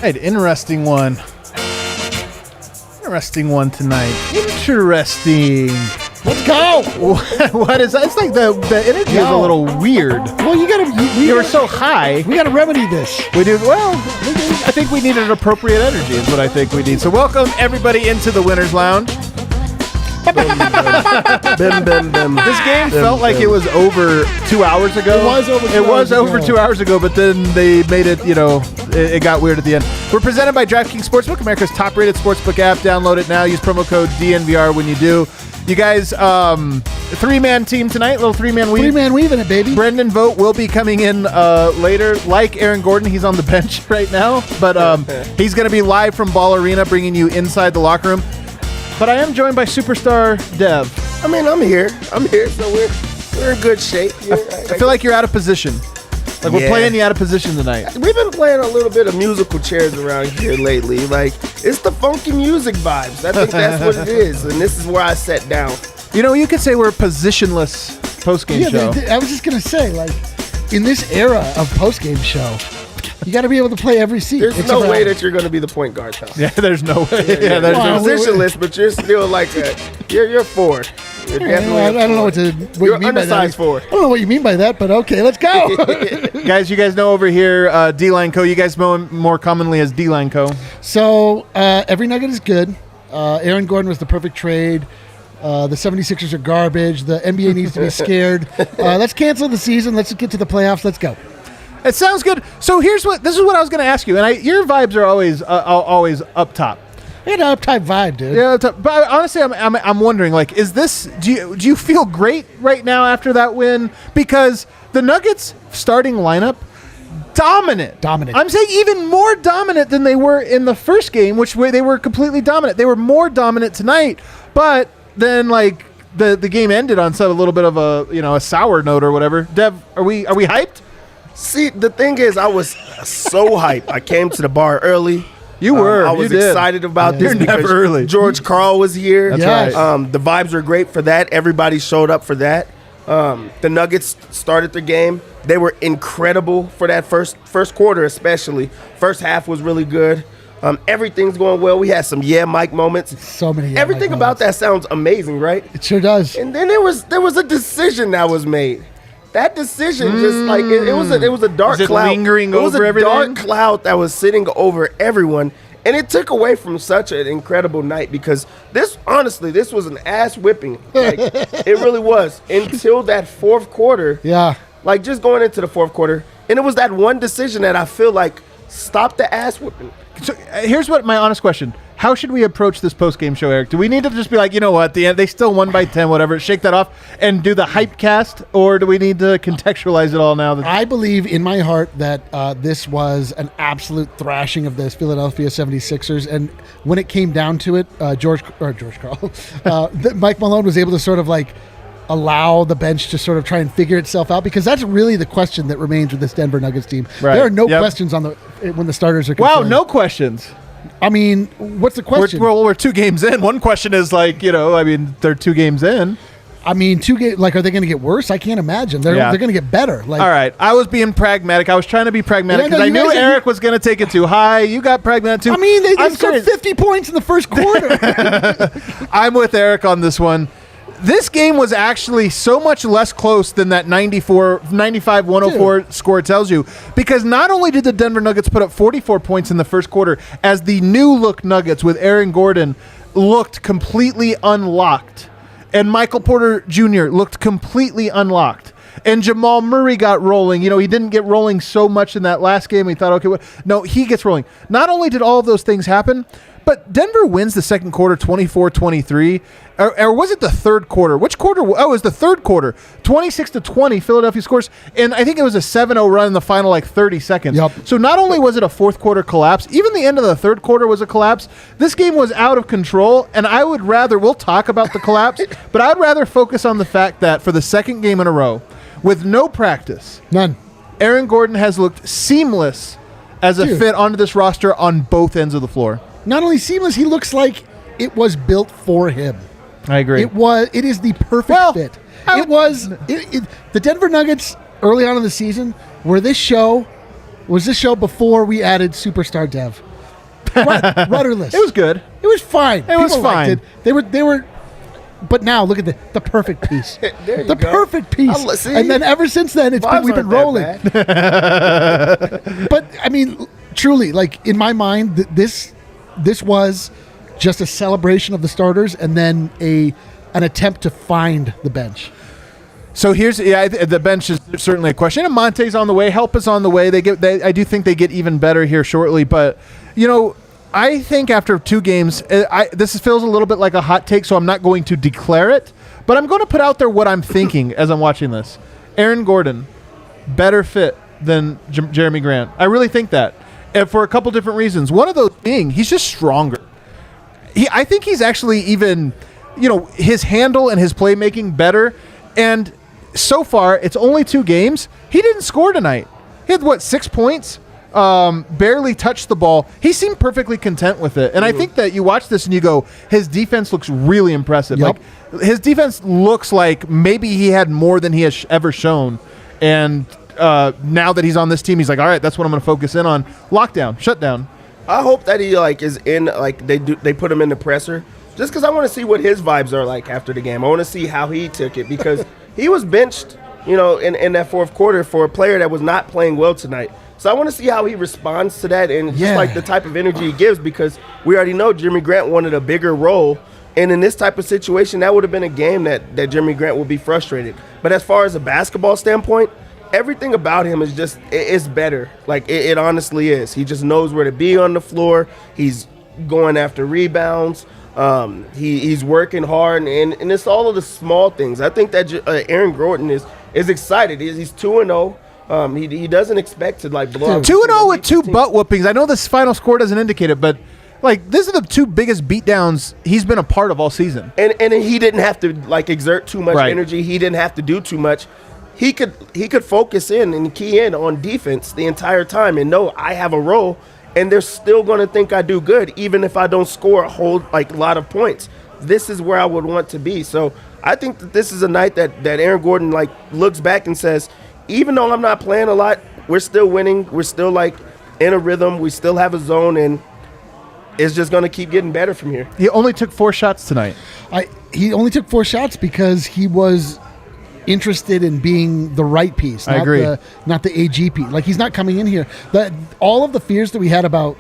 Right, interesting one. Interesting one tonight. Interesting. Let's go. What is that? It's like the energy is a little weird. Well, you were so high. We got to remedy this. We do. Well, I think we need an appropriate energy is what I think we need. So welcome everybody into the Winner's Lounge. This game felt like it was over 2 hours ago. It was over 2 hours ago, but then they made it, it got weird at the end. We're presented by DraftKings Sportsbook, America's top-rated sportsbook app. Download it now. Use promo code DNVR when you do. You guys, three-man team tonight, little three-man weave. Three-man weave in it, baby. Brendan Vogt will be coming in later. Like Aaron Gordon, he's on the bench right now, but he's going to be live from Ball Arena, bringing you inside the locker room. But I am joined by Superstar Dev. I mean, I'm here, so we're in good shape. I feel like you're out of position. Like we're playing you out of position tonight. We've been playing a little bit of musical chairs around here lately. Like, it's the funky music vibes. I think that's what it is, and this is where I sat down. You could say we're a positionless postgame show. I was just going to say, like, in this era of postgame show, you got to be able to play every seat. There's no way that you're going to be the point guard, though. Yeah, there's no way. There's no positionless, but you're still like you're forward. You're definitely I don't know what you mean by that. Forward. I don't know what you mean by that, but okay, let's go. Guys, you guys know over here D-Line Co. You guys know him more commonly as D-Line Co. So every Nugget is good. Aaron Gordon was the perfect trade. The 76ers are garbage. The NBA needs to be scared. Let's cancel the season. Let's get to the playoffs. Let's go. It sounds good. So this is what I was going to ask you, and your vibes are always up top. I had an uptight vibe, dude. Yeah, but honestly, I'm wondering, like, is this? Do you feel great right now after that win? Because the Nuggets starting lineup, dominant. I'm saying even more dominant than they were in the first game, which they were completely dominant. They were more dominant tonight, but then like the game ended on a little bit of a sour note or whatever. Dev, are we hyped? See, the thing is, I was so hyped. I came to the bar early. You were. I was excited about this because early. George Karl was here. That's right. The vibes were great for that. Everybody showed up for that. The Nuggets started the game. They were incredible for that first quarter, especially. First half was really good. Everything's going well. We had some Mike moments. So many. Everything about that sounds amazing, right? It sure does. And then there was a decision that was made. That decision just like it was a dark cloud lingering over everything. It was a dark cloud that was sitting over everyone, and it took away from such an incredible night because this was an ass whipping. Like, it really was until that fourth quarter. Yeah. Like just going into the fourth quarter, and it was that one decision that I feel like stopped the ass whipping. So here's what my honest question. How should we approach this post-game show, Eric? Do we need to just be like, you know what, at the end, they still won by 10, whatever, shake that off and do the hype cast, or do we need to contextualize it all now? I believe in my heart that this was an absolute thrashing of the Philadelphia 76ers, and when it came down to it, George Karl, Mike Malone was able to sort of like allow the bench to sort of try and figure itself out, because that's really the question that remains with this Denver Nuggets team. Right. There are no questions when the starters are concerned. Wow, no questions. I mean, what's the question? We're 2 games in. One question is like, they're 2 games in. I mean, 2 games, like, are they going to get worse? I can't imagine. They're going to get better. Like, all right. I was being pragmatic. I was trying to be pragmatic because I knew Eric was going to take it too high. You got pragmatic too. I mean, they scored 50 points in the first quarter. I'm with Eric on this one. This game was actually so much less close than that 95-104 score tells you, because not only did the Denver Nuggets put up 44 points in the first quarter, as the new-look Nuggets with Aaron Gordon looked completely unlocked, and Michael Porter Jr. looked completely unlocked, and Jamal Murray got rolling. He didn't get rolling so much in that last game. We thought, okay, no, he gets rolling. Not only did all of those things happen, but Denver wins the second quarter 24-23. Or was it the third quarter? Which quarter? Oh, it was the third quarter. 26-20, Philadelphia scores. And I think it was a 7-0 run in the final 30 seconds. Yep. So not only was it a fourth quarter collapse, even the end of the third quarter was a collapse. This game was out of control, and I would rather, we'll talk about the collapse, but I'd rather focus on the fact that for the second game in a row, with no practice, none, Aaron Gordon has looked seamless as a fit onto this roster on both ends of the floor. Not only seamless, he looks like it was built for him. I agree. It is the perfect fit. The Denver Nuggets early on in the season was this show before we added Superstar Dev. Rudderless. It was good. It was fine. It was People liked fine. They were. But now look at the perfect piece. There you the go. perfect piece. See? And then ever since then, we've been rolling. But I mean, truly, like in my mind, this was just a celebration of the starters, and then an attempt to find the bench. So here's the bench is certainly a question. And Monte's on the way. Help is on the way. I do think they get even better here shortly. But I think after 2 games, this feels a little bit like a hot take, so I'm not going to declare it. But I'm going to put out there what I'm thinking as I'm watching this. Aaron Gordon, better fit than Jeremy Grant. I really think that. And for a couple different reasons. One of those being he's just stronger. I think he's actually even, his handle and his playmaking better. And so far, it's only 2 games. He didn't score tonight. He had, 6 points? Barely touched the ball. He seemed perfectly content with it. And I think that you watch this and you go, his defense looks really impressive. Yep. Like his defense looks like maybe he had more than he has ever shown. And now that he's on this team, he's like, all right, that's what I'm going to focus in on. Lockdown, shutdown. I hope that he is in they put him in the presser just because I want to see what his vibes are like after the game. I want to see how he took it because he was benched, in that fourth quarter for a player that was not playing well tonight. So I want to see how he responds to that and just like the type of energy he gives because we already know Jeremy Grant wanted a bigger role. And in this type of situation, that would have been a game that Jeremy Grant would be frustrated. But as far as a basketball standpoint, everything about him is just it's better. Like it honestly is. He just knows where to be on the floor. He's going after rebounds. He's working hard, and it's all of the small things. I think that Aaron Gordon is excited. He's 2-0. He doesn't expect to blow up. 2-0 with 2 butt whoopings. I know this final score doesn't indicate it, but this are the 2 biggest beatdowns he's been a part of all season. And he didn't have to exert too much energy. He didn't have to do too much. He could focus in and key in on defense the entire time and know I have a role, and they're still going to think I do good even if I don't score a whole lot of points. This is where I would want to be. So I think that this is a night that Aaron Gordon looks back and says, even though I'm not playing a lot, we're still winning. We're still in a rhythm. We still have a zone, and it's just going to keep getting better from here. He only took 4 shots tonight. He only took 4 shots because he was interested in being the right piece. I agree. Not the AG piece. He's not coming in here. All of the fears that we had about,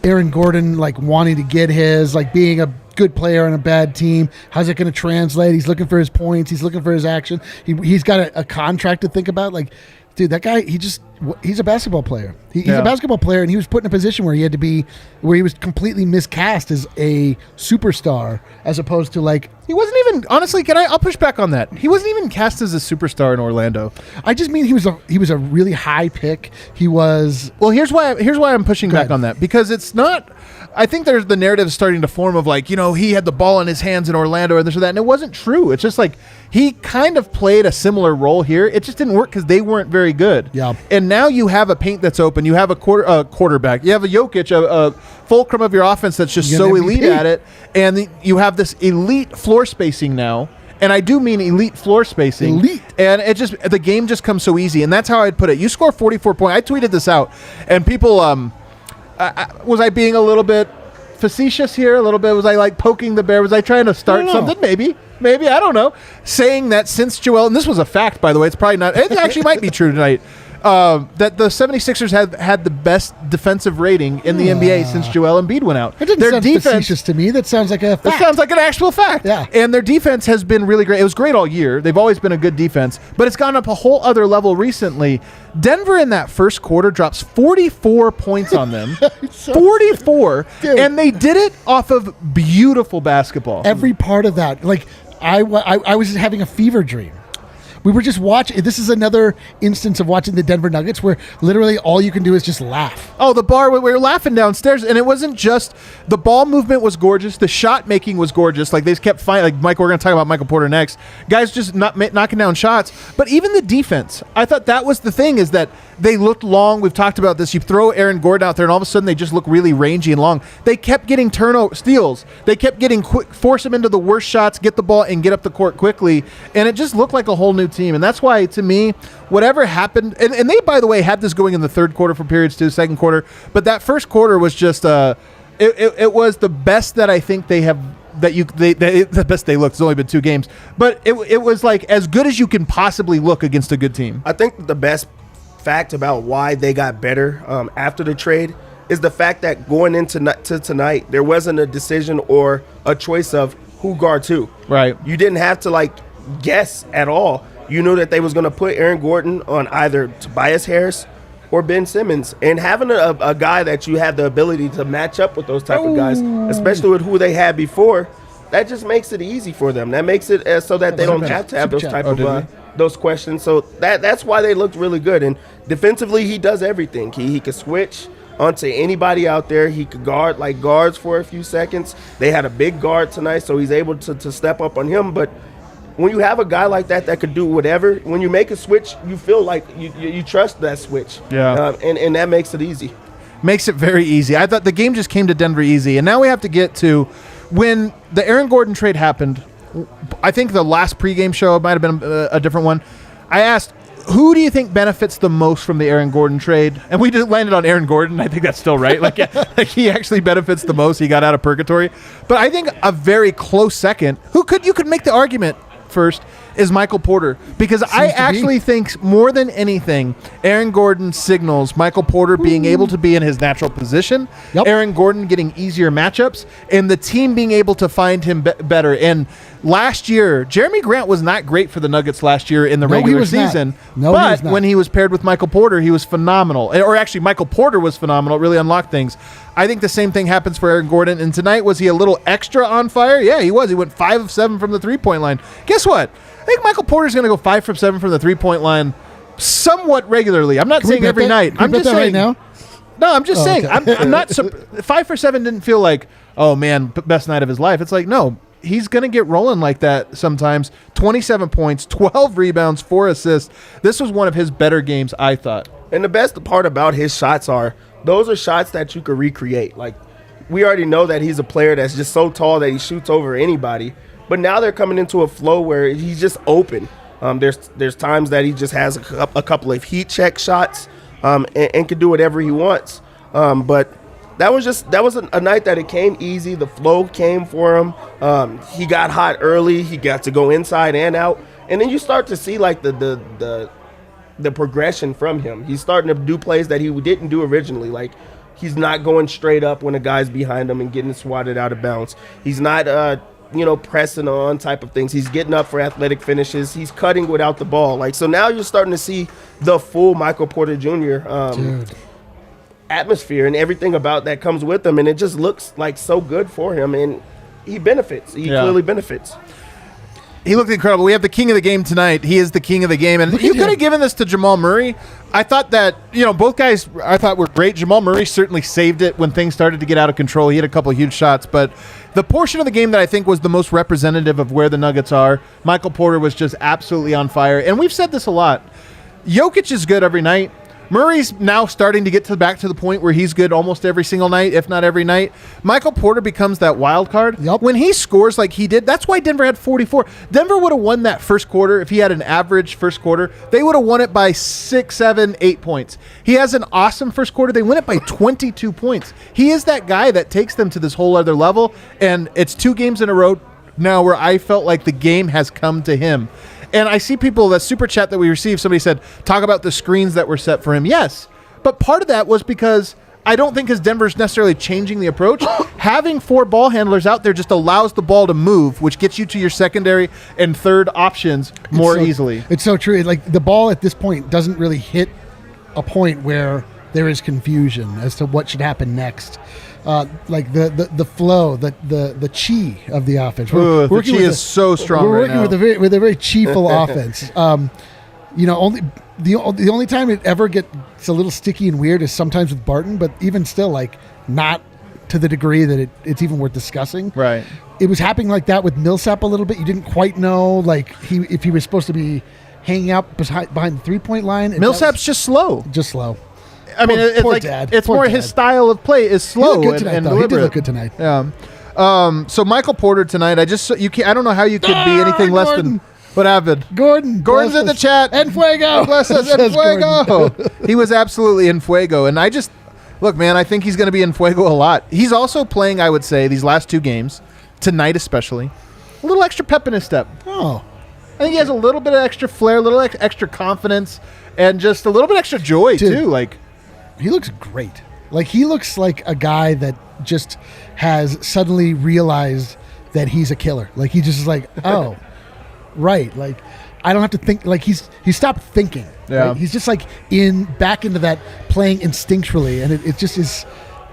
Aaron Gordon, wanting to get his, being a good player on a bad team, how's it going to translate? He's looking for his points. He's looking for his action. He's got a contract to think about. Dude, that guy, he's a basketball player. He's a basketball player, and he was put in a position where he was completely miscast as a superstar, as opposed to he wasn't even, honestly, I'll push back on that. He wasn't even cast as a superstar in Orlando. I just mean he was a really high pick. He was. Well, here's why I'm pushing back on that, because it's not. I think there's the narrative starting to form of he had the ball in his hands in Orlando or this or that, and it wasn't true. It's just he kind of played a similar role here. It just didn't work because they weren't very good. Yeah. And now you have a paint that's open. You have a quarterback. You have a Jokic, a fulcrum of your offense that's just so elite at it, and you have this elite floor spacing now. And I do mean elite floor spacing. Elite. And the game just comes so easy, and that's how I'd put it. You score 44 points. I tweeted this out, and people was I being a little bit facetious here? A little bit? Was I poking the bear? Was I trying to start something? Maybe, I don't know. Saying that since Joel, and this was a fact, by the way, it's probably not, it actually might be true tonight, that the 76ers have had the best defensive rating in the NBA since Joel Embiid went out. It didn't sound facetious to me. That sounds like a fact. That sounds like an actual fact. Yeah. And their defense has been really great. It was great all year. They've always been a good defense, but it's gone up a whole other level recently. Denver in that first quarter drops 44 points on them. 44. Dude. And they did it off of beautiful basketball. Every part of that. I was having a fever dream. We were just watching. This is another instance of watching the Denver Nuggets where literally all you can do is just laugh. Oh, the bar, we were laughing downstairs, and it wasn't just the ball movement was gorgeous. The shot making was gorgeous. They just kept finding, we're going to talk about Michael Porter next. Guys just knocking down shots. But even the defense, I thought that was the thing, is that they looked long. We've talked about this. You throw Aaron Gordon out there, and all of a sudden they just look really rangy and long. They kept getting steals. They kept getting force them into the worst shots, get the ball, and get up the court quickly. And it just looked like a whole new team. team. And that's why, to me, whatever happened, and they, by the way, had this going in the third quarter for periods too, second quarter, but that first quarter was just, it was the best that I think they have, the best they looked. It's only been 2 games. But it was like as good as you can possibly look against a good team. I think the best fact about why they got better after the trade is the fact that going into tonight, there wasn't a decision or a choice of who guards who. Right. You didn't have to guess at all. You knew that they was going to put Aaron Gordon on either Tobias Harris or Ben Simmons, and having a guy that you have the ability to match up with those type of guys, especially with who they had before, that just makes it easy for them. That makes it so that they don't have to have those type of those questions. So that's why they looked really good. And defensively, he does everything. He could switch onto anybody out there. He could guard like guards for a few seconds. They had a big guard tonight, so he's able to step up on him. But when you have a guy like that could do whatever, when you make a switch, you feel like you trust that switch. Yeah. And that makes it easy. Makes it very easy. I thought the game just came to Denver easy. And now we have to get to when the Aaron Gordon trade happened. I think the last pregame show might have been a different one. I asked, who do you think benefits the most from the Aaron Gordon trade? And we just landed on Aaron Gordon. I think that's still right. Like he actually benefits the most. He got out of purgatory. But I think a very close second, you could make the argument first, is Michael Porter, because I actually think more than anything, Aaron Gordon signals Michael Porter being able to be in his natural position, Aaron Gordon getting easier matchups, and the team being able to find him better. And last year, Jeremy Grant was not great for the Nuggets last year in the regular season, but when he was paired with Michael Porter, he was phenomenal. Or actually, Michael Porter was phenomenal. It really unlocked things. I think the same thing happens for Aaron Gordon. And tonight, was he a little extra on fire? Yeah, he was. He went 5 of 7 from the three-point line. Guess what? I think Michael Porter's going to go 5 from 7 from the three-point line somewhat regularly. I'm not saying every night. I'm just saying right now. No, I'm just saying. Okay. I'm not. 5 for 7 didn't feel like, oh man, best night of his life. It's like, no, he's going to get rolling like that sometimes. 27 points, 12 rebounds, 4 assists. This was one of his better games, I thought. And the best part about his shots are, those are shots that you could recreate. Like, we already know that he's a player that's just so tall that he shoots over anybody. But now they're coming into a flow where he's just open. There's times that he just has a couple of heat check shots and can do whatever he wants. But that was a night that it came easy. The flow came for him. He got hot early. He got to go inside and out. And then you start to see like the progression from him. He's starting to do plays that he didn't do originally. Like, he's not going straight up when a guy's behind him and getting swatted out of bounds. He's not pressing on type of things. He's getting up for athletic finishes. He's cutting without the ball. Like, so now you're starting to see the full Michael Porter Jr. Atmosphere and everything about that comes with him, and it just looks like so good for him, and he benefits. He clearly benefits. He looked incredible. We have the king of the game tonight. He is the king of the game. And you could have given this to Jamal Murray. I thought that, both guys I thought were great. Jamal Murray certainly saved it when things started to get out of control. He had a couple of huge shots. But the portion of the game that I think was the most representative of where the Nuggets are, Michael Porter was just absolutely on fire. And we've said this a lot. Jokic is good every night. Murray's now starting to get back to the point where he's good almost every single night, if not every night. Michael Porter becomes that wild card. Yep. When he scores like he did, that's why Denver had 44. Denver would have won that first quarter if he had an average first quarter. They would have won it by 6, 7, 8 points. He has an awesome first quarter. They win it by 22 points. He is that guy that takes them to this whole other level, and it's 2 games in a row now where I felt like the game has come to him. And I see people, that super chat that we received, somebody said, talk about the screens that were set for him. Yes, but part of that was because I don't think because Denver's necessarily changing the approach. Having 4 ball handlers out there just allows the ball to move, which gets you to your secondary and third options more easily. It's so true. Like, the ball at this point doesn't really hit a point where there is confusion as to what should happen next. Like the flow, the chi of the offense. The chi is so strong. We're working right with a very chi-ful offense. Only the only time it ever gets a little sticky and weird is sometimes with Barton, but even still, like, not to the degree that it's even worth discussing. Right. It was happening like that with Millsap a little bit. You didn't quite know, like, if he was supposed to be hanging out behind the 3-point line. Millsap's just slow. Just slow. I mean, it's more his style of play is slow he looked good tonight, and though. deliberate. He did look good tonight. Yeah. So Michael Porter tonight, I don't know how you could be anything less than What happened? Gordon's in the chat. En fuego. Bless us, en fuego. He was absolutely en fuego. And I just, look, man, I think he's going to be en fuego a lot. He's also playing, I would say, these last 2 games, tonight especially, a little extra pep in his step. Oh. I think he has a little bit of extra flair, a little extra confidence, and just a little bit extra joy, Dude, too. Like, he looks great. Like, he looks like a guy that just has suddenly realized that he's a killer. Like, he just is like, oh, right. Like, I don't have to think. Like, he stopped thinking. Yeah. Right? He's just like back into that playing instinctually, and it just is.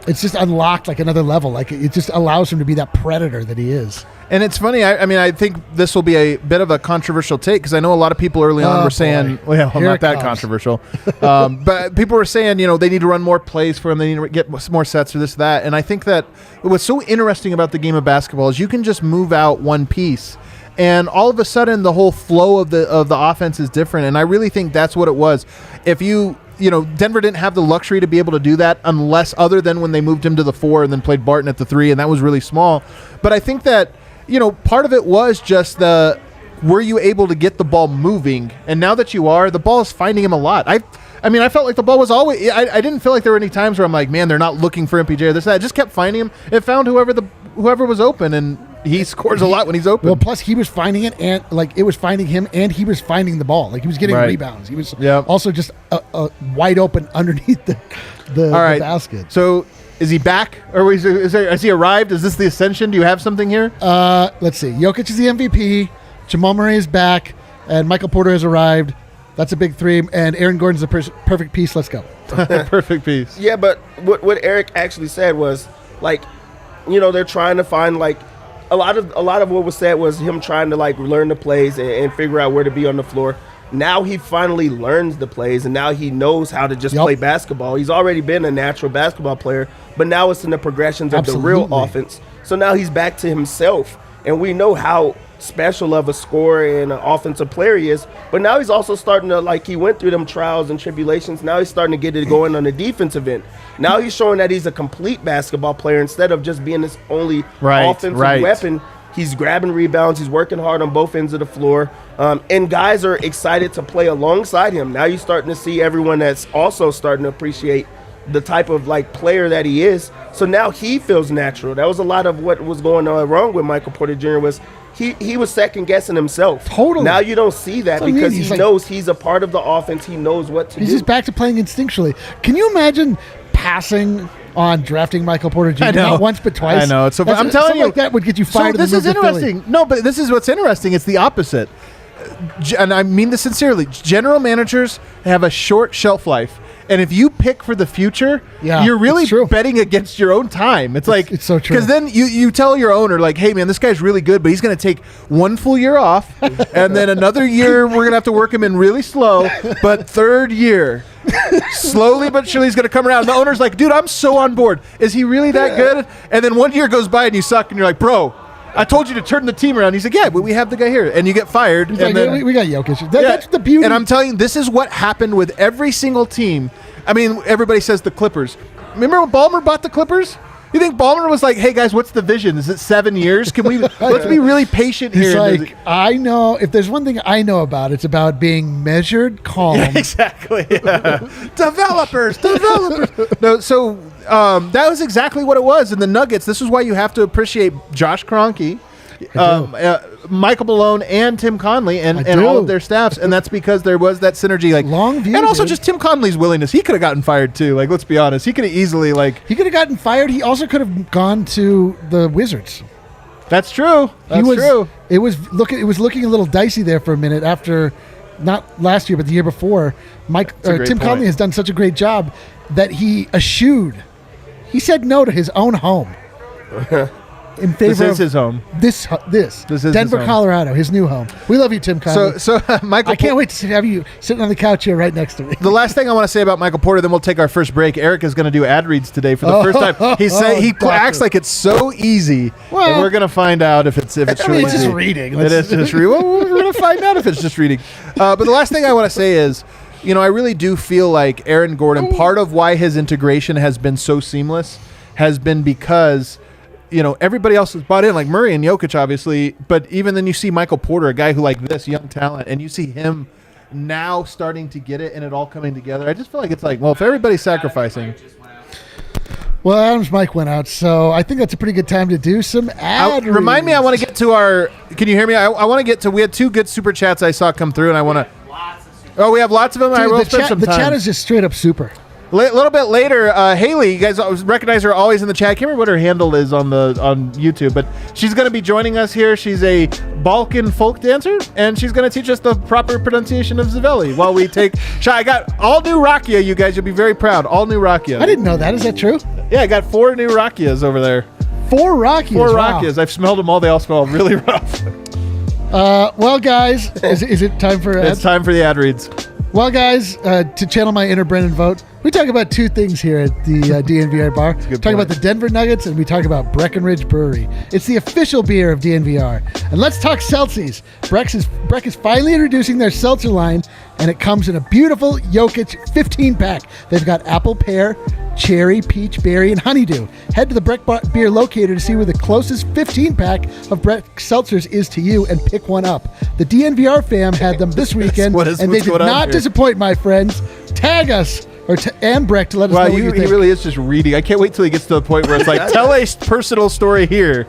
It's just unlocked like another level. Like, it just allows him to be that predator that he is. and it's funny. I mean, I think this will be a bit of a controversial take because I know a lot of people early on were saying, well, Here not it that comes. controversial, but people were saying, they need to run more plays for him. They need to get more sets or this, that. And I think that what's so interesting about the game of basketball is you can just move out one piece, and all of a sudden the whole flow of the offense is different. And I really think that's what it was. If Denver didn't have the luxury to be able to do that unless other than when they moved him to the 4 and then played Barton at the 3, and that was really small. But I think that, part of it was just were you able to get the ball moving? And now that you are, the ball is finding him a lot. I felt like the ball was always, I didn't feel like there were any times where I'm like, man, they're not looking for MPJ or this, that. It just kept finding him. It found whoever was open, and he scores a lot when he's open. Well, plus he was finding it, and like it was finding him, and he was finding the ball. Like, he was getting Right. rebounds. He was Yep. also just wide open underneath the All right. basket. So is he back? Or has he arrived? Is this the ascension? Do you have something here? Let's see. Jokic is the MVP. Jamal Murray is back, and Michael Porter has arrived. That's a big 3, and Aaron Gordon's the perfect piece. Let's go. Perfect piece. Yeah, but what Eric actually said was, like, they're trying to find, like, a lot of what was said was him trying to, like, learn the plays and figure out where to be on the floor. Now he finally learns the plays, and now he knows how to just play basketball. He's already been a natural basketball player, but now it's in the progressions of the real offense. So now he's back to himself, and we know how special of a scorer and an offensive player he is. But now he's also starting to, like, he went through them trials and tribulations. Now he's starting to get it going on the defensive end. Now he's showing that he's a complete basketball player instead of just being this only offensive weapon. He's grabbing rebounds. He's working hard on both ends of the floor. And guys are excited to play alongside him. Now you're starting to see everyone that's also starting to appreciate the type of, like, player that he is. So now he feels natural. That was a lot of what was going on wrong with Michael Porter Jr. was he was second guessing himself. Totally. Now you don't see that That's because he he knows he's a part of the offense. He knows what to do. He's just back to playing instinctually. Can you imagine passing on drafting Michael Porter Jr.? I know. Not once but twice. I know. I'm telling something you, like that would get you fired. So this is interesting. No, but this is what's interesting. It's the opposite, and I mean this sincerely. General managers have a short shelf life. And if you pick for the future, you're really betting against your own time. It's like, it's so true. Because then you tell your owner, like, hey, man, this guy's really good, but he's going to take 1 full year off. And then another year, we're going to have to work him in really slow. But third year, slowly but surely, he's going to come around. And the owner's like, dude, I'm so on board. Is he really that good? And then 1 year goes by and you suck. And you're like, bro, I told you to turn the team around. He's like, yeah, but we have the guy here. And you get fired. He's and like, then, we got Jokic. That's the beauty. And I'm telling you, this is what happened with every single team. I mean, everybody says the Clippers. Remember when Ballmer bought the Clippers? You think Ballmer was like, hey, guys, what's the vision? Is it 7 years? Can we let's be really patient here. He's like, I know, if there's one thing I know about, it's about being measured, calm. Yeah, exactly. Yeah. Developers. No, so that was exactly what it was. In the Nuggets, this is why you have to appreciate Josh Kroenke, Michael Malone, and Tim Conley, and all of their staffs, and that's because there was that synergy, like long view, and also just Tim Conley's willingness. He could have gotten fired too. Like, let's be honest, he could have easily he could have gotten fired. He also could have gone to the Wizards. That's true. That's true. It was looking a little dicey there for a minute after, not last year but the year before. Tim Conley has done such a great job that he eschewed. He said no to his own home. In favor this is his home. This is Denver, Colorado, his new home. We love you, Tim Conley. So Michael, I can't wait to have you sitting on the couch here right next to me. The last thing I want to say about Michael Porter, then we'll take our first break. Eric is going to do ad reads today for the first time. He acts like it's so easy, and we're going to find out if it's really just easy. Reading. It is just reading. Well, we're going to find out if it's just reading. But the last thing I want to say is, I really do feel like Aaron Gordon, part of why his integration has been so seamless has been because everybody else is bought in, like Murray and Jokic, obviously. But even then, you see Michael Porter, a guy who like this young talent, and you see him now starting to get it and it all coming together. I just feel like it's like, well, if everybody's sacrificing. Well, Adam's mic went out, so I think that's a pretty good time to do some ad reads. Remind me, I want to get to our. Can you hear me? I want to get to. We had 2 good super chats I saw come through, and I want to. Oh, we have lots of them. Dude, I will spend some the time. chat is just straight up super. A little bit later, Haley, you guys recognize her always in the chat. I can't remember what her handle is on YouTube, but she's going to be joining us here. She's a Balkan folk dancer, and she's going to teach us the proper pronunciation of Zavelli while we take. I got all new rakia, you guys. You'll be very proud. All new rakia. I didn't know that. Is that true? Yeah, I got 4 new rakias over there. 4 rakias. 4 wow. rakias. I've smelled them all. They all smell really rough. Well, guys, is it time for ads? It's time for the ad reads. Well, guys, to channel my inner Brennan vote, we talk about 2 things here at the DNVR bar. We talk about the Denver Nuggets, and we talk about Breckenridge Brewery. It's the official beer of DNVR. And let's talk Celsius. Breck is finally introducing their seltzer line, and it comes in a beautiful Jokic 15-pack. They've got apple, pear, cherry, peach, berry, and honeydew. Head to the Breck Beer locator to see where the closest 15-pack of Breck seltzers is to you and pick one up. The DNVR fam had them this weekend, and they did not disappoint, my friends. Tag us and Breck to let us know what you think. He really is just reading. I can't wait till he gets to the point where it's like, tell a personal story here.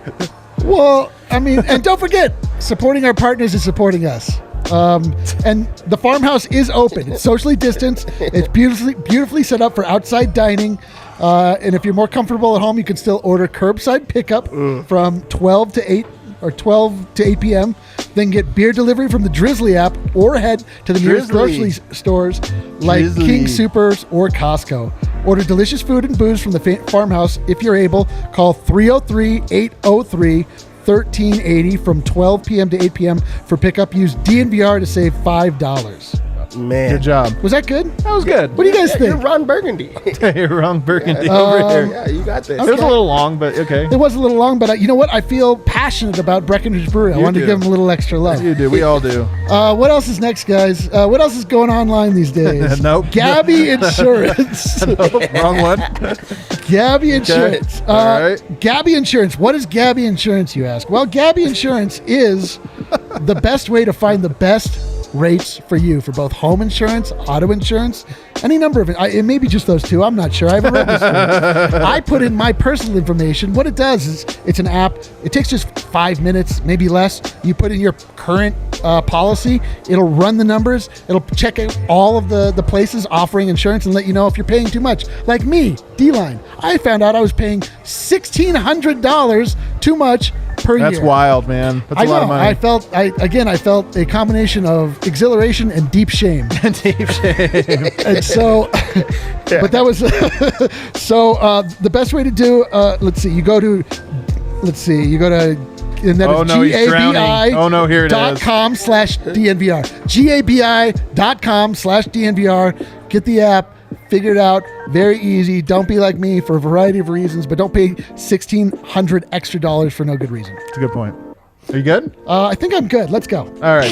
Well, I mean, and don't forget, supporting our partners is supporting us. And the farmhouse is open. It's socially distanced. It's beautifully set up for outside dining. And if you're more comfortable at home, you can still order curbside pickup from 12 to 8 or 12 to 8 p.m. Then get beer delivery from the Drizzly app or head to the nearest grocery stores like King Soopers or Costco. Order delicious food and booze from the farmhouse if you're able. Call 303-803-1380 from 12 p.m. to 8 p.m. for pickup. Use DNVR to save $5. Man. Good job. Was that good? That was good. What do you guys think? You're Ron Burgundy. You're wrong, Burgundy over here. Yeah, you got this. It was a little long, but okay. It was a little long, but you know what? I feel passionate about Breckenridge Brewery. I wanted to give them a little extra love. You do. We all do. What else is next, guys? What else is going online these days? Nope. Gabby Insurance. Nope, wrong one. Gabby Insurance. Okay. All right. Gabby Insurance. What is Gabby Insurance, you ask? Well, Gabby Insurance is the best way to find the best rates for you for both home insurance, auto insurance, any number of it. It may be just those 2. I'm not sure. I haven't read this one. I put in my personal information. What it does is it's an app. It takes just 5 minutes, maybe less. You put in your current policy. It'll run the numbers. It'll check out all of the places offering insurance and let you know if you're paying too much. Like me, D-Line. I found out I was paying $1,600 too much per year. That's wild, man. That's a lot of money. I felt a combination of exhilaration and deep shame. Deep shame. And so, but that was the best way to do. You go to, and that is gabi.com/DNVR. gabi.com/DNVR. Get the app. Figure it out. Very easy. Don't be like me for a variety of reasons, but don't pay $1,600 extra for no good reason. That's a good point. Are you good? I think I'm good. Let's go. All right.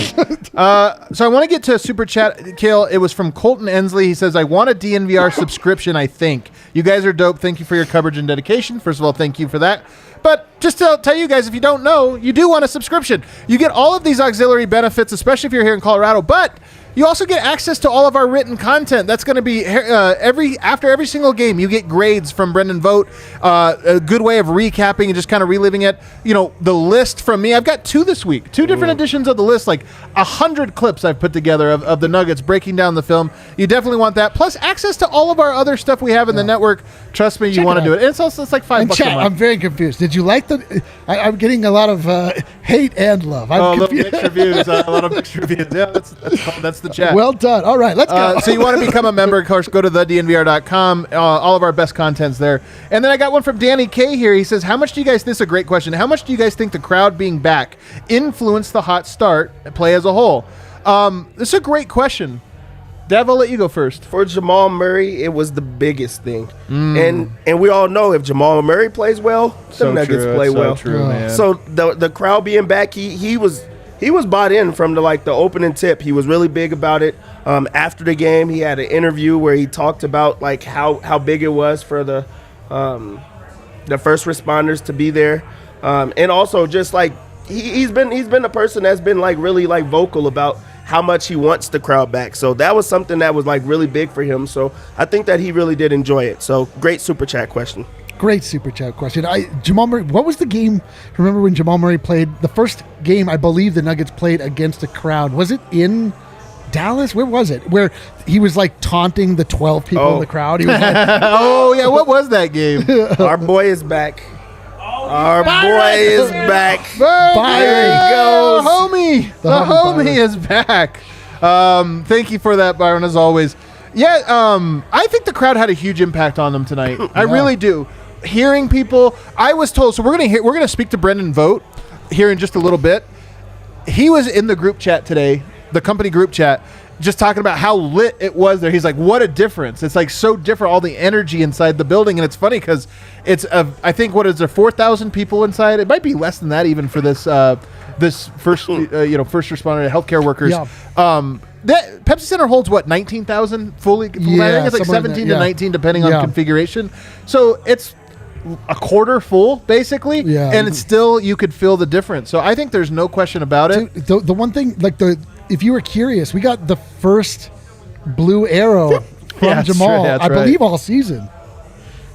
So I want to get to a super chat, Kale. It was from Colton Ensley. He says, I want a DNVR subscription, I think. You guys are dope. Thank you for your coverage and dedication. First of all, thank you for that. But just to tell you guys, if you don't know, you do want a subscription. You get all of these auxiliary benefits, especially if you're here in Colorado, but you also get access to all of our written content. That's going to be after every single game. You get grades from Brendan Vogt, a good way of recapping and just kind of reliving it. You know, the list from me. I've got 2 this week, 2 different editions of the list, like 100 clips I've put together of the Nuggets breaking down the film. You definitely want that. Plus access to all of our other stuff we have in the network. Trust me, you want to do it. And it's like $5 a month. I'm very confused. Did you like I'm getting a lot of hate and love. I'm confused. Mixed reviews. A lot of mixed reviews. Yeah, that's the chat. Well done. All right, let's go. So you want to become a member, of course, go to thednvr.com. All of our best content's there. And then I got one from Danny K here. He says, this is a great question. How much do you guys think the crowd being back influenced the hot start play as a whole? This is a great question. Dev, I'll let you go first. For Jamal Murray, it was the biggest thing. And we all know if Jamal Murray plays well, the Nuggets play well. True, man. So the crowd being back, he was bought in from the opening tip. He was really big about it. After the game, he had an interview where he talked about how big it was for the the first responders to be there, and also just like he's been a person that's been like really like vocal about how much he wants the crowd back. So that was something that was like really big for him. So I think that he really did enjoy it. So great super chat question. Great super chat question. Jamal Murray, what was the game? Remember when Jamal Murray played the first game? I believe the Nuggets played against a crowd. Was it in Dallas? Where was it? Where he was like taunting the 12 people in the crowd. He was like, Oh yeah, what was that game? Our boy is back. Our boy is back. Byron. The homie. The homie Byron. is back. Thank you for that, Byron, as always. Yeah, I think the crowd had a huge impact on them tonight. I really do. Hearing people, I was told. So we're gonna speak to Brendan Vogt here in just a little bit. He was in the group chat today, the company group chat, just talking about how lit it was there. He's like, what a difference. It's like so different, all the energy inside the building. And it's funny because it's, I think, what is there, 4,000 people inside? It might be less than that even for this this first responder healthcare workers. Yeah. That Pepsi Center holds what, 19,000 fully? I think it's like 17 to 19 depending on configuration. So it's a quarter full basically, and it's still, you could feel the difference. So I think there's no question about it. Dude, the one thing, like if you were curious, we got the first blue arrow from Jamal, I believe all season.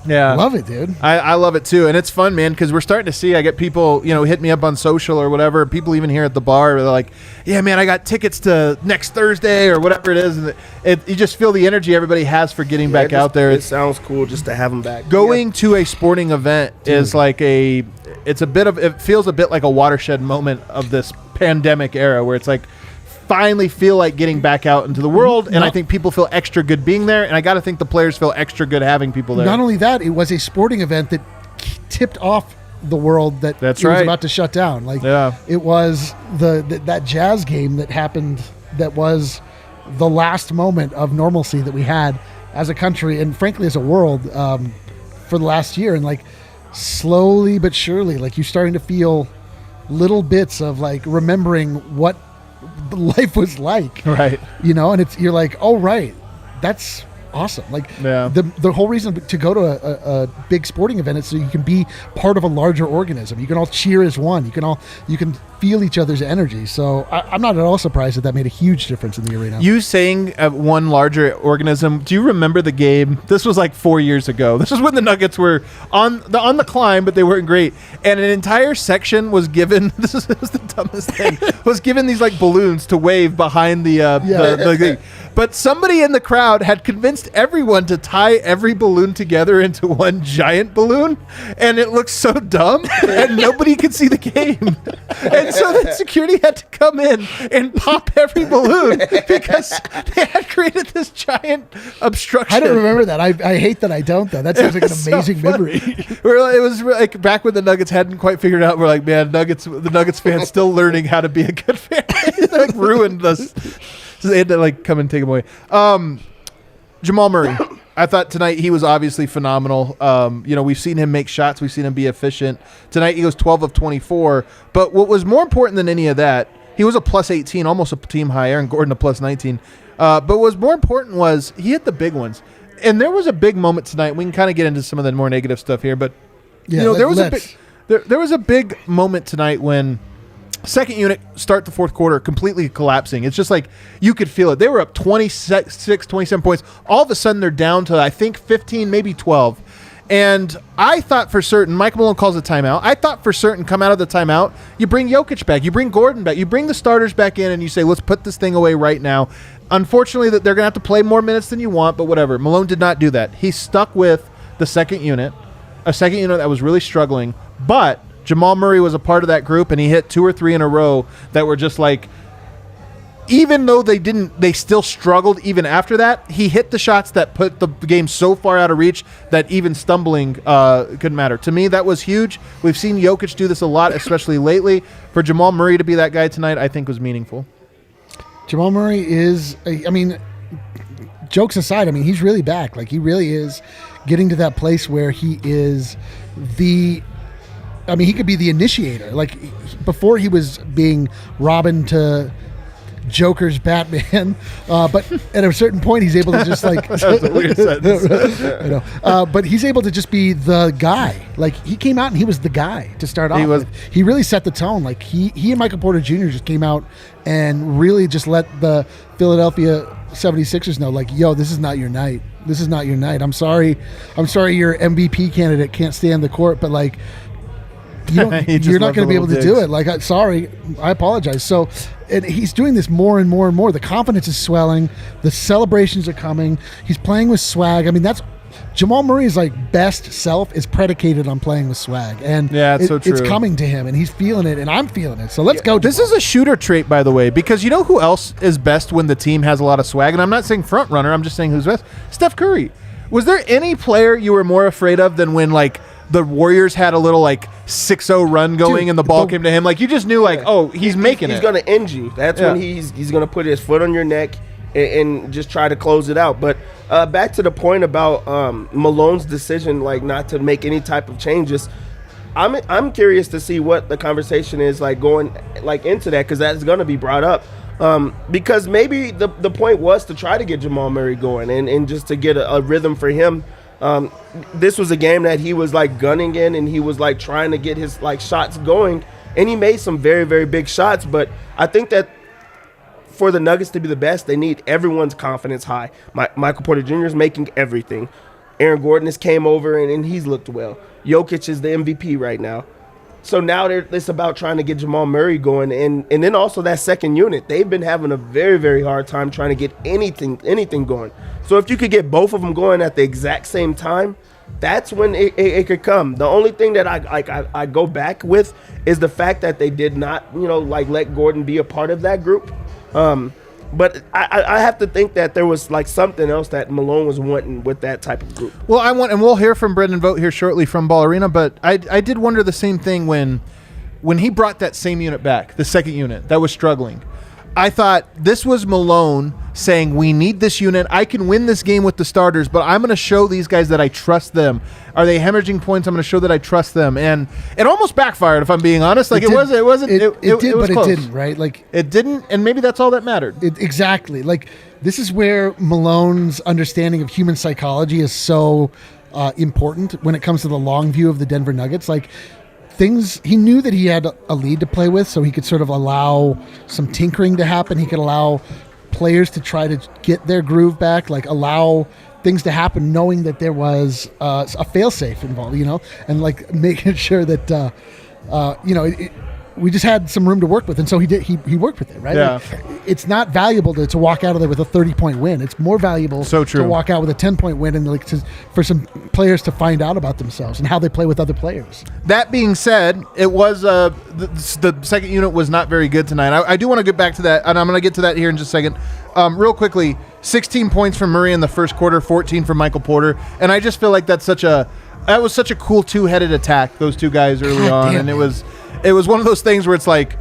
Yeah. Love it, dude. I love it too. And it's fun, man, because we're starting to see, I get people, hit me up on social or whatever. People even here at the bar, they're like, yeah, man, I got tickets to next Thursday or whatever it is. And you just feel the energy everybody has for getting back out there. It sounds cool just to have them back. Going to a sporting event is like it feels a bit like a watershed moment of this pandemic era where it's like, finally feel like getting back out into the world, and I think people feel extra good being there, and I got to think the players feel extra good having people there. Not only that, it was a sporting event that tipped off the world that was about to shut down. Like, it was that Jazz game that happened that was the last moment of normalcy that we had as a country and frankly as a world for the last year. And like slowly but surely, like you're starting to feel little bits of like remembering what life was like, right? And you're like, oh right, that's awesome. Like the whole reason to go to a big sporting event is so you can be part of a larger organism. You can all cheer as one. You can feel each other's energy. So I'm not at all surprised that made a huge difference in the arena. You saying one larger organism, do you remember the game? This was like 4 years ago. This was when the Nuggets were on the climb, but they weren't great. And an entire section was given, this was the dumbest thing, was given these like balloons to wave behind the thing. But somebody in the crowd had convinced everyone to tie every balloon together into one giant balloon, and it looked so dumb, and nobody could see the game. And so the security had to come in and pop every balloon because they had created this giant obstruction. I don't remember that. I hate that I don't, though. That sounds like an amazing memory. It was like back when the Nuggets hadn't quite figured out. We're like, man, the Nuggets fans still learning how to be a good fan. They like ruined us. So they had to like come and take him away. Jamal Murray. I thought tonight he was obviously phenomenal. We've seen him make shots. We've seen him be efficient. Tonight he goes 12 of 24. But what was more important than any of that, he was a plus 18, almost a team high. Aaron Gordon a plus 19. But what was more important was he hit the big ones. And there was a big moment tonight. We can kind of get into some of the more negative stuff here. But there was a big moment tonight when second unit start the fourth quarter completely collapsing. It's just like you could feel it. They were up 26, 27 points. All of a sudden they're down to, I think, 15, maybe 12. And I thought for certain, Mike Malone calls a timeout. I thought for certain come out of the timeout, you bring Jokic back, you bring Gordon back, you bring the starters back in and you say, let's put this thing away right now. Unfortunately, that they're going to have to play more minutes than you want, but whatever. Malone did not do that. He stuck with the second unit, a second unit that was really struggling, but Jamal Murray was a part of that group, and he hit 2 or 3 in a row that were just like, even though they still struggled even after that, he hit the shots that put the game so far out of reach that even stumbling couldn't matter. To me, that was huge. We've seen Jokic do this a lot, especially lately. For Jamal Murray to be that guy tonight, I think was meaningful. Jamal Murray is, jokes aside, he's really back. Like, he really is getting to that place where he is he could be the initiator. Like, before he was being Robin to Joker's Batman, but at a certain point he's able to just like That's a weird sentence. but he's able to just be the guy. Like he came out and he was the guy to start off. He really set the tone. Like he and Michael Porter Jr. just came out and really just let the Philadelphia 76ers know, like, yo, this is not your night. This is not your night. I'm sorry your MVP candidate can't stay on the court, but like you're not going to be able to do it. Like, sorry, I apologize. So, and he's doing this more and more and more. The confidence is swelling. The celebrations are coming. He's playing with swag. I mean, that's Jamal Murray's like best self is predicated on playing with swag, and so true. It's coming to him, and he's feeling it, and I'm feeling it. So let's go. This is a shooter trait, by the way, because you know who else is best when the team has a lot of swag, and I'm not saying front runner. I'm just saying who's best. Steph Curry. Was there any player you were more afraid of than when like the Warriors had a little like 6-0 run going and the ball came to him? Like you just knew like, oh, he's making it. He's going to end you. That's when he's going to put his foot on your neck and just try to close it out. But back to the point about Malone's decision, like not to make any type of changes. I'm curious to see what the conversation is like going like into that, because that's going to be brought up. Because maybe the point was to try to get Jamal Murray going and just to get a rhythm for him. This was a game that he was like gunning in, and he was like trying to get his like shots going, and he made some very, very big shots. But I think that for the Nuggets to be the best, they need everyone's confidence high. Michael Porter Jr. is making everything. Aaron Gordon has came over and he's looked well. Jokic is the MVP right now. So now it's about trying to get Jamal Murray going, and then also that second unit. They've been having a very, very hard time trying to get anything going. So if you could get both of them going at the exact same time, that's when it could come. The only thing that I go back with is the fact that they did not, like let Gordon be a part of that group. But I have to think that there was like something else that Malone was wanting with that type of group. Well, and we'll hear from Brendan Vogt here shortly from Ball Arena, but I did wonder the same thing when he brought that same unit back, the second unit that was struggling. I thought this was Malone saying, we need this unit. I can win this game with the starters, but I'm going to show these guys that I trust them. Are they hemorrhaging points? I'm going to show that I trust them. And it almost backfired, if I'm being honest. Like it did, but it didn't, right? Like it didn't, and maybe that's all that mattered. Exactly. Like this is where Malone's understanding of human psychology is so important when it comes to the long view of the Denver Nuggets. Like he knew that he had a lead to play with, so he could sort of allow some tinkering to happen. He could allow players to try to get their groove back, like allow things to happen, knowing that there was a failsafe involved, and like making sure that, we just had some room to work with, and so he did. He worked with it, right? Yeah. Like, it's not valuable to walk out of there with a 30-point win. It's more valuable to walk out with a 10-point win and for some players to find out about themselves and how they play with other players. That being said, it was the second unit was not very good tonight. I do want to get back to that, and I'm going to get to that here in just a second. Real quickly, 16 points from Murray in the first quarter, 14 from Michael Porter, and I just feel like that was such a cool two-headed attack. Those two guys early on, and it was one of those things where it's like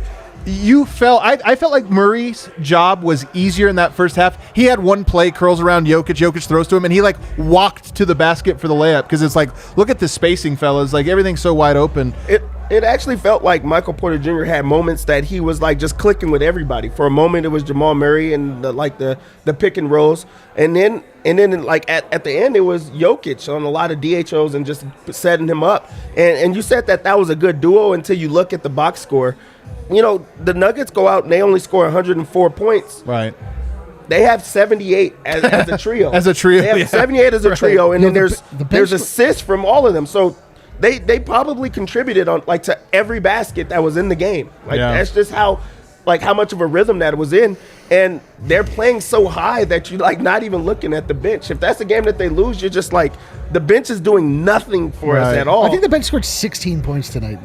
I felt like Murray's job was easier in that first half. He had one play, curls around Jokic throws to him, and he like walked to the basket for the layup, because it's like, look at the spacing, fellas. Like everything's so wide open. It actually felt like Michael Porter Jr. had moments that he was like just clicking with everybody. For a moment, it was Jamal Murray and the pick and rolls, and then like at the end, it was Jokic on a lot of DHOs and just setting him up. And you said that was a good duo until you look at the box score. The Nuggets go out and they only score 104 points. Right. They have 78 as a trio. As a trio, they have 78 as a trio, and then there's assists from all of them. So they probably contributed on like to every basket that was in the game. Like that's just how much of a rhythm that it was in. And they're playing so high that you're like not even looking at the bench. If that's a game that they lose, you're just like, the bench is doing nothing for us at all. I think the bench scored 16 points tonight.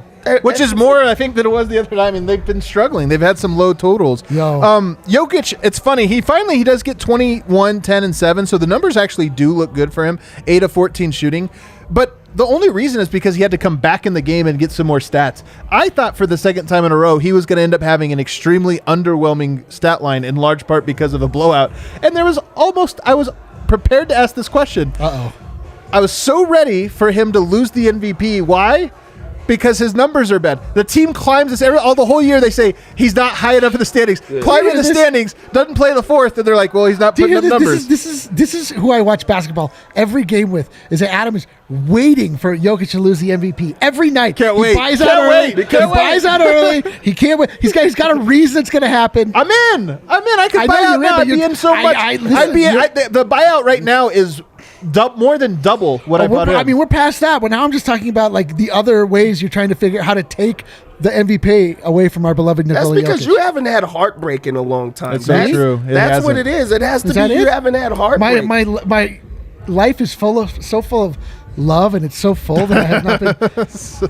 Which is more, I think, than it was the other time. I mean, they've been struggling. They've had some low totals. Jokic, it's funny. He does get 21, 10, and 7, so the numbers actually do look good for him. 8 of 14 shooting. But the only reason is because he had to come back in the game and get some more stats. I thought for the second time in a row he was going to end up having an extremely underwhelming stat line, in large part because of a blowout. And I was prepared to ask this question. Uh-oh. I was so ready for him to lose the MVP. Why? because his numbers are bad. The team climbs this all the whole year. They say he's not high enough in the standings. Climbing the standings, doesn't play the fourth, and they're like, well, he's not putting up numbers. This is who I watch basketball every game with. Is that Adam is waiting for Jokic to lose the MVP every night. Can't wait. He buys out early. He can't wait. He's got a reason it's going to happen. I'm in. I could buy out now. I'd be in so much. The buyout right now is more than double what I bought in. I mean, we're past that. But now I'm just talking about like the other ways you're trying to figure out how to take the MVP away from our beloved Nikola Jokic. That's because you haven't had heartbreak in a long time. That's not true. That's what it is. It has to be you haven't had heartbreak. My life is full of love, and it's so full that I have not been.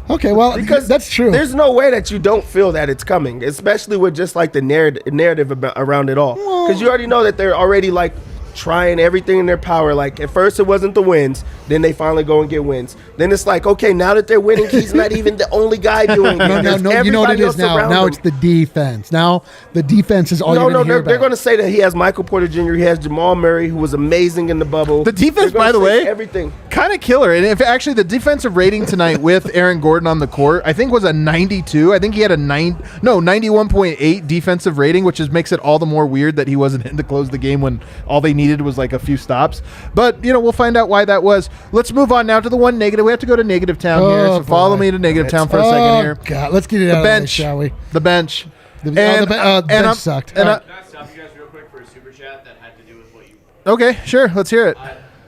Okay, well, because that's true. There's no way that you don't feel that it's coming, especially with just like the narrative around it all. Because you already know that they're already like trying everything in their power. Like at first it wasn't the wins, then they finally go and get wins. Then it's like, okay, now that they're winning, he's not even the only guy doing it. No, you know what it is now. Now it's the defense. Now the defense is all you're going to hear about. They're going to say that he has Michael Porter Jr., he has Jamal Murray, who was amazing in the bubble. The defense, by the way, everything kind of killer. And if actually the defensive rating tonight with Aaron Gordon on the court, I think was a 92. I think he had a 91.8 defensive rating, which makes it all the more weird that he wasn't in to close the game when all they needed was like a few stops. But we'll find out why that was. Let's move on now to the one negative. We have to go to negative town here. So follow me to negative town for a second here. God, let's get it out of this, shall we? The bench. The bench sucked. Can I stop you guys real quick for a super chat that had to do with what you? Okay, sure. Let's hear it.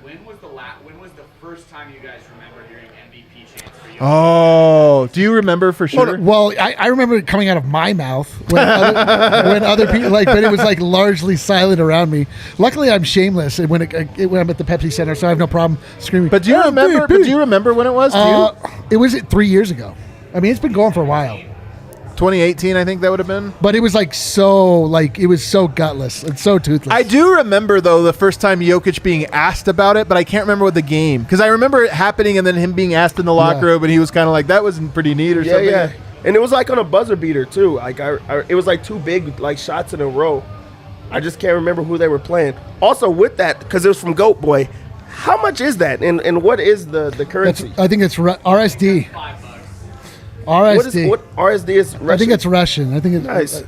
When was the first time you guys remember hearing MVP chants for you? Oh, do you remember for sure? Well, I remember it coming out of my mouth when other people but it was like largely silent around me. Luckily, I'm shameless when I'm at the Pepsi Center, so I have no problem screaming. But do you remember? But do you remember when it was? It was 3 years ago. I mean, it's been going for a while. 2018, I think that would have been. But it was it was so gutless and so toothless. I do remember, though, the first time Jokic being asked about it, but I can't remember what the game. Because I remember it happening and then him being asked in the locker room, and he was kind of like, that wasn't pretty neat or something. Yeah. And it was like on a buzzer beater, too. Like it was like two big shots in a row. I just can't remember who they were playing. Also, with that, because it was from Goat Boy, how much is that? And what is the currency? I think it's RSD. RSD. What RSD is Russian? I think it's Russian. I think it's nice.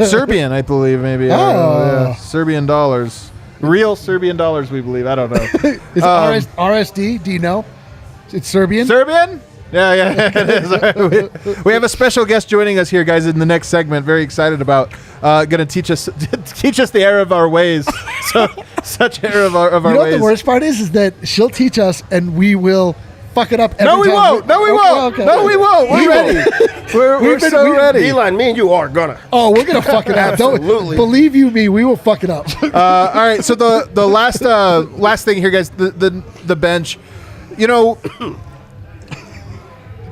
Serbian, I believe, maybe. Oh. Serbian dollars. Real Serbian dollars, we believe. I don't know. Is it RSD? Do you know? It's Serbian? Serbian? Yeah, it is. We have a special guest joining us here, guys, in the next segment. Very excited about going to teach us the error of our ways. Such error of our ways. You know what the worst part is that she'll teach us and we will fuck it up every time. We won't. No, we won't. We're ready. We're so ready. D-line, me and you are gonna. Oh, we're gonna fuck it up. Absolutely. Believe you me, we will fuck it up. All right. So the last thing here, guys, the bench.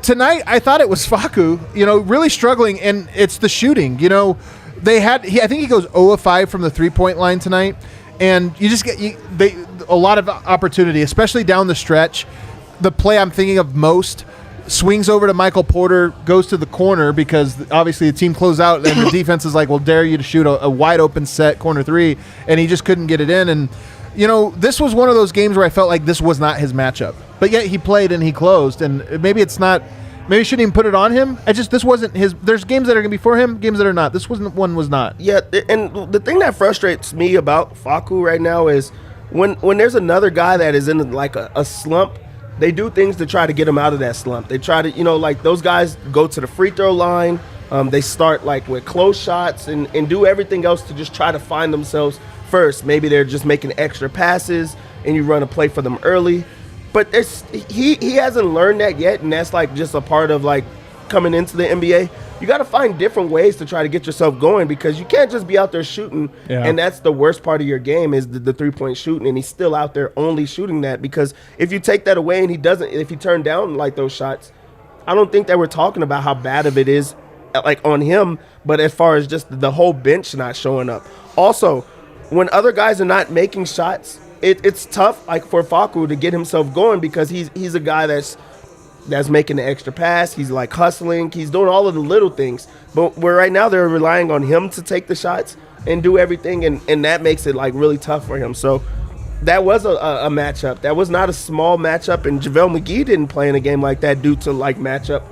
Tonight I thought it was Facu. Really struggling, and it's the shooting. I think he goes 0 of 5 from the 3-point line tonight, and you just get a lot of opportunity, especially down the stretch. The play I'm thinking of most swings over to Michael Porter, goes to the corner because obviously the team closed out and the defense is like, well, dare you to shoot a wide open set corner three, and he just couldn't get it in. And this was one of those games where I felt like this was not his matchup, but yet he played and he closed. And maybe it's not. Maybe shouldn't even put it on him. This wasn't his. There's games that are gonna be for him, games that are not. This one was not. Yeah, and the thing that frustrates me about Facu right now is when there's another guy that is in like a slump. They do things to try to get him out of that slump. They try to, like those guys go to the free throw line. They start like with close shots and do everything else to just try to find themselves first. Maybe they're just making extra passes and you run a play for them early. But he hasn't learned that yet, and that's like just a part of like coming into the NBA. You got to find different ways to try to get yourself going because you can't just be out there shooting, and that's the worst part of your game is the 3-point shooting, and he's still out there only shooting that because if you take that away and if he turned down like those shots, I don't think that we're talking about how bad of it is like on him, but as far as just the whole bench not showing up. Also, when other guys are not making shots, it's tough like for Facu to get himself going because he's a guy that's making the extra pass. He's like hustling. He's doing all of the little things. But right now they're relying on him to take the shots and do everything, and that makes it like really tough for him. So that was a matchup. That was not a small matchup, and JaVale McGee didn't play in a game like that due to like matchup.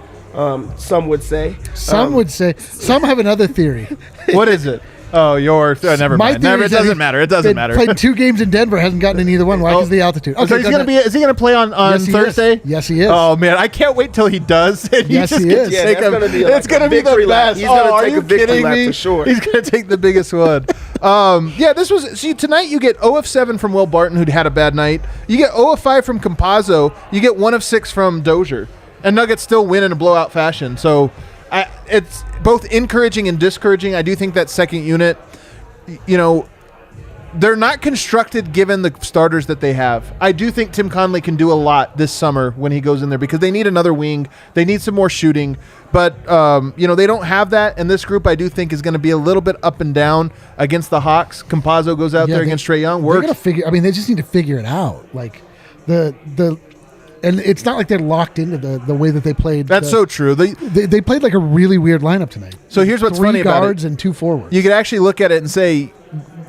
some would say. Some would say. Some have another theory. What is it? Oh, never My mind. theory It is that doesn't matter. It doesn't matter. Played 2 games in Denver, hasn't gotten in either one. Why? Because the altitude. So he's gonna be. Is he gonna play on Yes, he Thursday? is. Yes, he is. Oh man, I can't wait till he does. And Yes, just he gets is. to Yeah, take that's him. gonna be It's gonna be the victory lap. best. He's gonna are take you a victory kidding lap me? for sure. He's gonna take the biggest one. Yeah, this was. See, tonight you get 0 of 7 from Will Barton, who'd had a bad night. You get 0 of 5 from Campazzo. You get 1 of 6 from Dozier, and Nuggets still win in a blowout fashion. So, it's both encouraging and discouraging. I do think that second unit, they're not constructed given the starters that they have. I do think Tim Conley can do a lot this summer when he goes in there because they need another wing. They need some more shooting. But, they don't have that. And this group, I do think, is going to be a little bit up and down against the Hawks. Campazzo goes out there against Trae Young. They're gonna figure. I mean, they just need to figure it out. Like and it's not like they're locked into the way that they played. That's so true. They played like a really weird lineup tonight. So here's what's 3 funny about it. guards and 2 forwards. You could actually look at it and say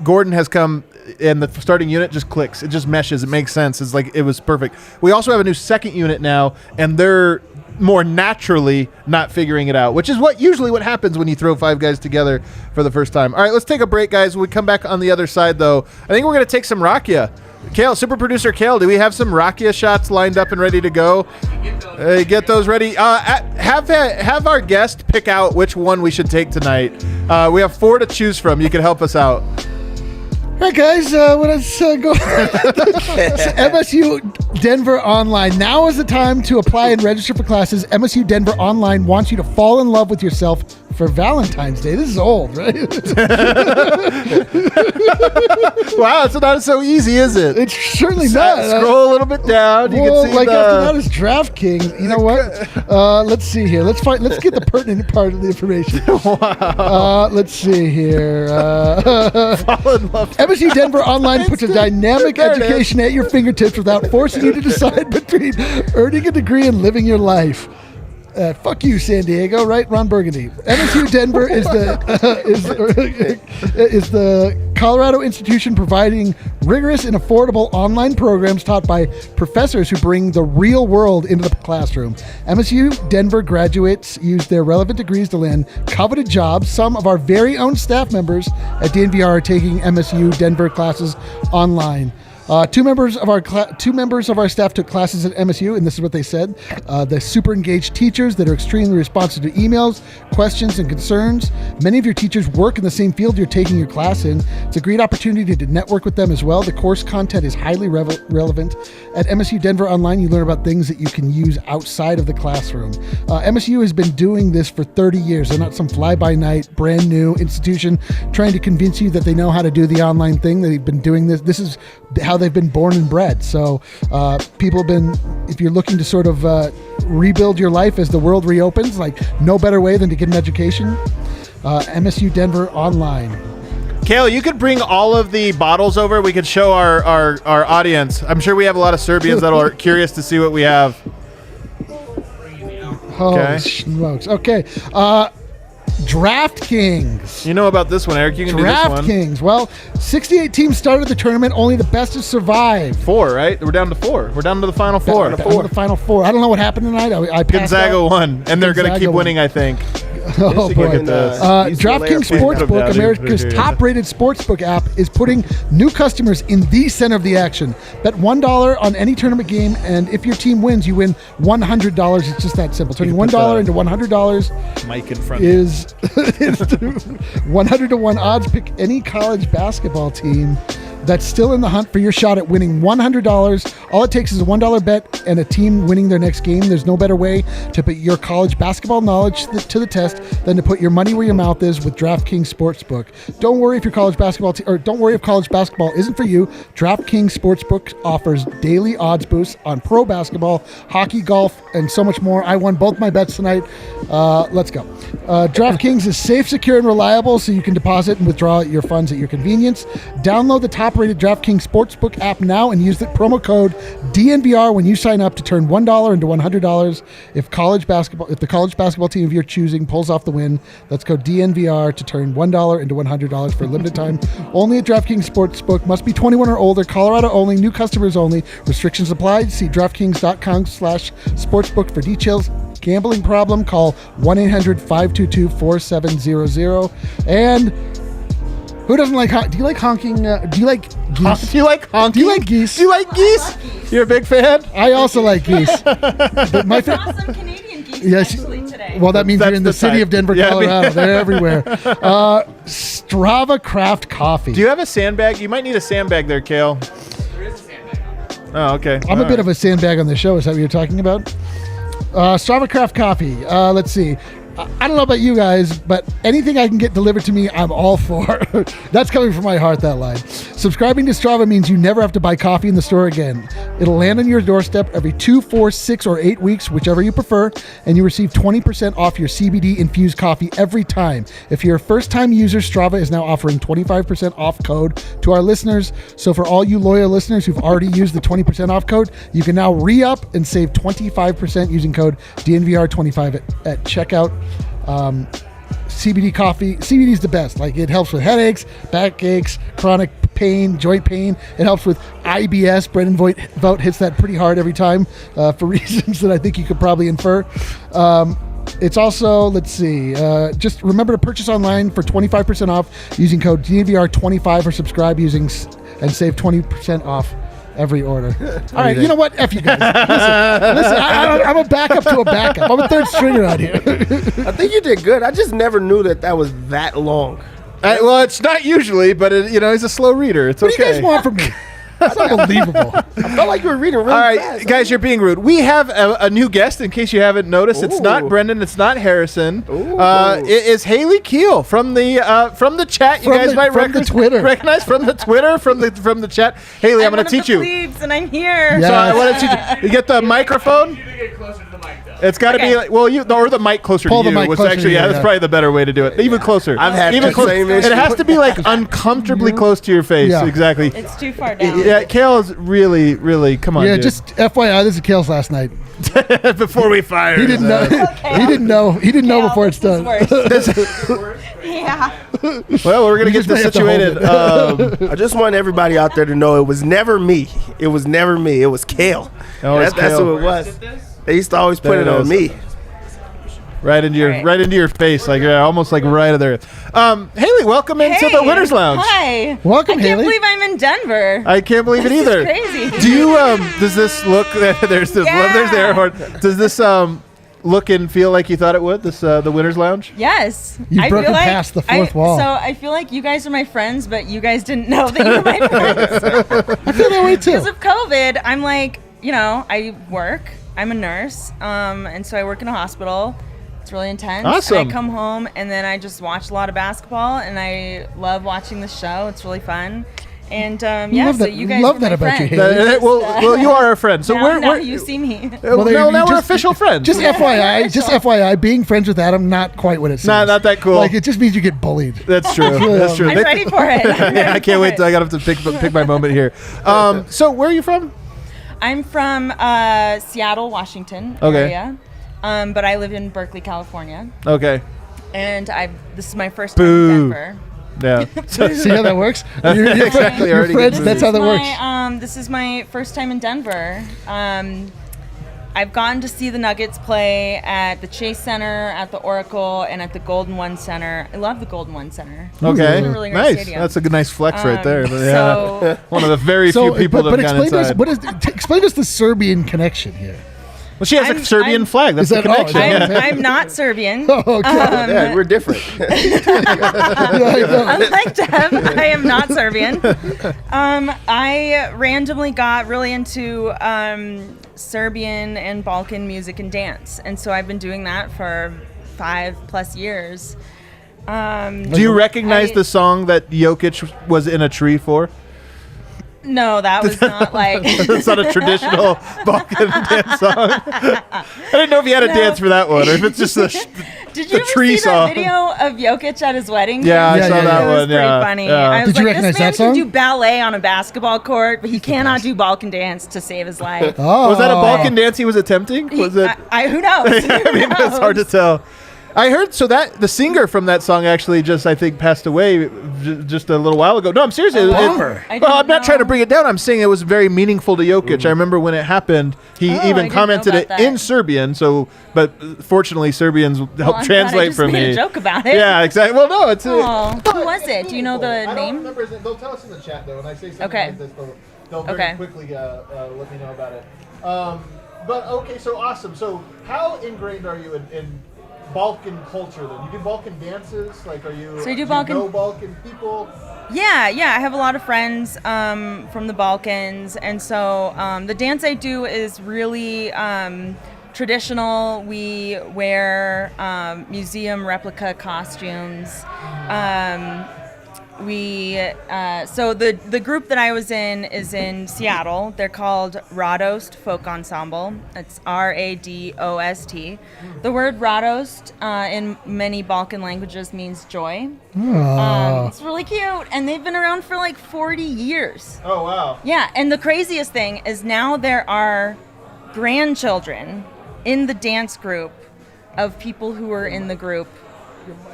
Gordon has come and the starting unit just clicks. It just meshes. It makes sense. It's like it was perfect. We also have a new second unit now, and they're more naturally not figuring it out, which is usually what happens when you throw 5 guys together for the first time. All right, let's take a break, guys. When we come back on the other side, though, I think we're going to take some Rakia. Kale, super producer Kale, do we have some Rakia shots lined up and ready to go? Get those ready. Have our guest pick out which one we should take tonight. We have 4 to choose from. You can help us out. All right, guys, let's go. MSU Denver Online. Now is the time to apply and register for classes. MSU Denver Online wants you to fall in love with yourself for Valentine's Day. This is old, right? Wow, it's not so easy, is it? It's certainly not. Scroll a little bit down. You can see after that is DraftKings. You know what? Let's see here. Let's get the pertinent part of the information. Wow. Let's see here. Fall in love. MSU Denver Online puts a dynamic education at your fingertips without forcing you to decide between earning a degree and living your life. Fuck you, San Diego, right? Ron Burgundy. MSU Denver is the Colorado institution providing rigorous and affordable online programs taught by professors who bring the real world into the classroom. MSU Denver graduates use their relevant degrees to land coveted jobs. Some of our very own staff members at DNVR are taking MSU Denver classes online. Two members of our staff took classes at MSU, and this is what they said. The super engaged teachers that are extremely responsive to emails, questions, and concerns. Many of your teachers work in the same field you're taking your class in. It's a great opportunity to network with them as well. The course content is highly relevant. At MSU Denver Online, you learn about things that you can use outside of the classroom. MSU has been doing this for 30 years. They're not some fly-by-night, brand new institution trying to convince you that they know how to do the online thing. They've been doing this. This is how they've been born and bred. So people have been, if you're looking to sort of rebuild your life as the world reopens, like no better way than to get an education. MSU Denver Online. Kale, you could bring all of the bottles over. We could show our audience. I'm sure we have a lot of Serbians that are curious to see what we have. Holy smokes. Okay. DraftKings. You know about this one, Eric. You can do this one. DraftKings. Well, 68 teams started the tournament. Only the best have survived. 4, right? We're down to 4. We're down to the final 4. Down to the final 4. I don't know what happened tonight. I passed Gonzaga out. won, and they're going to keep winning, I think. Oh, boy. Look at this. DraftKings Sportsbook, America's top-rated sportsbook app, is putting new customers in the center of the action. Bet $1 on any tournament game, and if your team wins, you win $100. It's just that simple. Turning $1 into $100 Mike in front is 100 to 1 odds. Pick any college basketball team that's still in the hunt for your shot at winning $100. All it takes is a $1 bet and a team winning their next game. There's no better way to put your college basketball knowledge to the test than to put your money where your mouth is with DraftKings Sportsbook. Don't worry if your college basketball don't worry if college basketball isn't for you. DraftKings Sportsbook offers daily odds boosts on pro basketball, hockey, golf, and so much more. I won both my bets tonight. Let's go. DraftKings is safe, secure, and reliable, so you can deposit and withdraw your funds at your convenience. Download the top-rated DraftKings Sportsbook app now and use the promo code DNVR when you sign up to turn $1 into $100. If the college basketball team of your choosing pulls off the win, let's go DNVR to turn $1 into $100 for a limited time. Only at DraftKings Sportsbook. Must be 21 or older. Colorado only. New customers only. Restrictions apply. See DraftKings.com/sportsbook for details. Gambling problem? Call 1-800-522-4700. And who doesn't like do you like honking? Do you like geese? Do you like honking? Do you like geese? Do you like geese? You're a big fan? I also like geese. But my Saw some Canadian geese Yes. actually today. Well, that means That's you're in the the city type. of Denver, Yeah, I mean- Colorado. They're everywhere. Strava Craft Coffee. Do you have a sandbag? You might need a sandbag there, Kale. There is a sandbag on there. Oh, okay. I'm a bit of a sandbag on the show. Is that what you're talking about? Strava Craft Coffee. Let's see. I don't know about you guys, but anything I can get delivered to me, I'm all for. That's coming from my heart, that line. Subscribing to Strava means you never have to buy coffee in the store again. It'll land on your doorstep every 2, 4, 6, or 8 weeks, whichever you prefer, and you receive 20% off your CBD-infused coffee every time. If you're a first-time user, Strava is now offering 25% off code to our listeners. So for all you loyal listeners who've already used the 20% off code, you can now re-up and save 25% using code DNVR25 at checkout. CBD coffee. CBD is the best. Like, it helps with headaches, backaches, chronic pain, joint pain. It helps with IBS. Brendan Vogt hits that pretty hard every time for reasons that I think you could probably infer. It's also, let's see, just remember to purchase online for 25% off using code DNVR25 or subscribe using and save 20% off every order. All right, you know what? F you guys. Listen, I'm a backup to a backup. I'm a third stringer out here. I think you did good. I just never knew that was that long. Well, it's not usually, but he's a slow reader. It's What okay. do you guys want from me? That's unbelievable. I felt like you were reading really All right, fast. guys, you're being rude. We have a new guest, in case you haven't noticed. It's not Ooh. Brendan. It's not Harrison. Ooh. It is Haley Keel from the chat. You From guys the- might from the recognize Twitter. from the Twitter, from the chat. Haley, I'm going to teach you. Plebes, and I'm here. Yeah. So I want to teach you. You get the microphone. You need to get closer to the mic, though. It's got to be Okay. like, or the mic closer Pull to the you. mic Which closer actually, to you, that's yeah. probably the better way to do it. Even closer. I've had even the closer. same It issue. has to be like uncomfortably close to your face. Yeah. Exactly. It's too far down. Yeah, Kale is really, really. Come on, Yeah, dude. just FYI, this is Kale's last night. before we fire. He didn't know. Okay. He didn't know. He didn't know Yeah, before it's this is done. worse. Yeah. Well, we're gonna You get just may this have to hold situated. I just want everybody out there to know it was never me. It was never me. It was Kale. Oh, it's That's Kale. who it was. They used to always put There it it on is. me. Right into your face, like almost like right there. Haley, welcome into the Winners Lounge. Hi. Welcome, I can't Haley. believe I'm in Denver. I can't believe it This is either. crazy. Do you does this look? There's the air horn. Does this look and feel like you thought it would? This the Winners Lounge. Yes. You've I broken feel like past the fourth wall. So I feel like you guys are my friends, but you guys didn't know that you were my friends. I feel that way too. Because of COVID, I'm like, I work. I'm a nurse, and so I work in a hospital. It's really intense. Awesome. And I come home, and then I just watch a lot of basketball, and I love watching the show. It's really fun. And Love so that- you guys love were that my about you, friends. Haley. Well, you are our friend. So now we're you see me. Well, now we're just- official friends. Just FYI, being friends with Adam, not quite what it seems. not that cool. Like, it just means you get bullied. That's true. That's true. I'm ready for it. Yeah, I can't wait till I got to pick my moment here. So where are you from? I'm from Seattle, Washington Okay. area, but I live in Berkeley, California, Okay. and this is my first time Boo. in Denver. Yeah. See how that works? You're Exactly, You're already friends. get That's how that works. This is my first time in Denver. I've gone to see the Nuggets play at the Chase Center, at the Oracle, and at the Golden One Center. I love the Golden One Center. Okay. It's a really Nice. nice stadium. That's a good, nice flex right there. Yeah. So One of the very few people that have gone explain to us, inside. explain to us the Serbian connection here. Well, she has a Serbian I'm- flag. That's Is the that- oh, connection. is that- I'm not Serbian. Oh, okay. Yeah, we're different. Unlike Deb, I am not Serbian. I randomly got really into Serbian and Balkan music and dance, and so I've been doing that for 5+ years. Do you recognize the song that Jokic was in a tree for? No, that was not like. It's not a traditional Balkan dance song. I didn't know if you had a dance for that one, or if it's just the Did you ever tree see song. that video of Jokic at his wedding? Yeah, I Yeah, saw yeah, that yeah. It was one. pretty Yeah, funny. yeah. I was Did you like, recognize this man that song? can do ballet on a basketball court, but he cannot do Balkan dance to save his life. Oh. Was that a Balkan dance he was attempting? Was it? Who knows? I mean, it's hard to tell. I heard that the singer from that song actually I think passed away just a little while ago. No, I'm serious. Bummer. I'm not trying to bring it down. I'm saying it was very meaningful to Jokic. I remember when it happened, he even commented it in Serbian. So, but fortunately, Serbians help translate for me. Made a joke about it. Yeah, exactly. Well, no, it's. Who was it? Do you know the name? Remember, they'll tell us in the chat though, when I say something like this, they'll very quickly let me know about it. But okay, so awesome. So how ingrained are you in Balkan culture then? You do Balkan dances? Like, are you? So you know Balkan people? Yeah. I have a lot of friends from the Balkans, and so the dance I do is really traditional. We wear museum replica costumes. So the group that I was in is in Seattle. They're called Radost Folk Ensemble. It's Radost. The word Radost in many Balkan languages means joy. It's really cute, and they've been around for like 40 years. Oh wow! Yeah, and the craziest thing is now there are grandchildren in the dance group of people who were in the group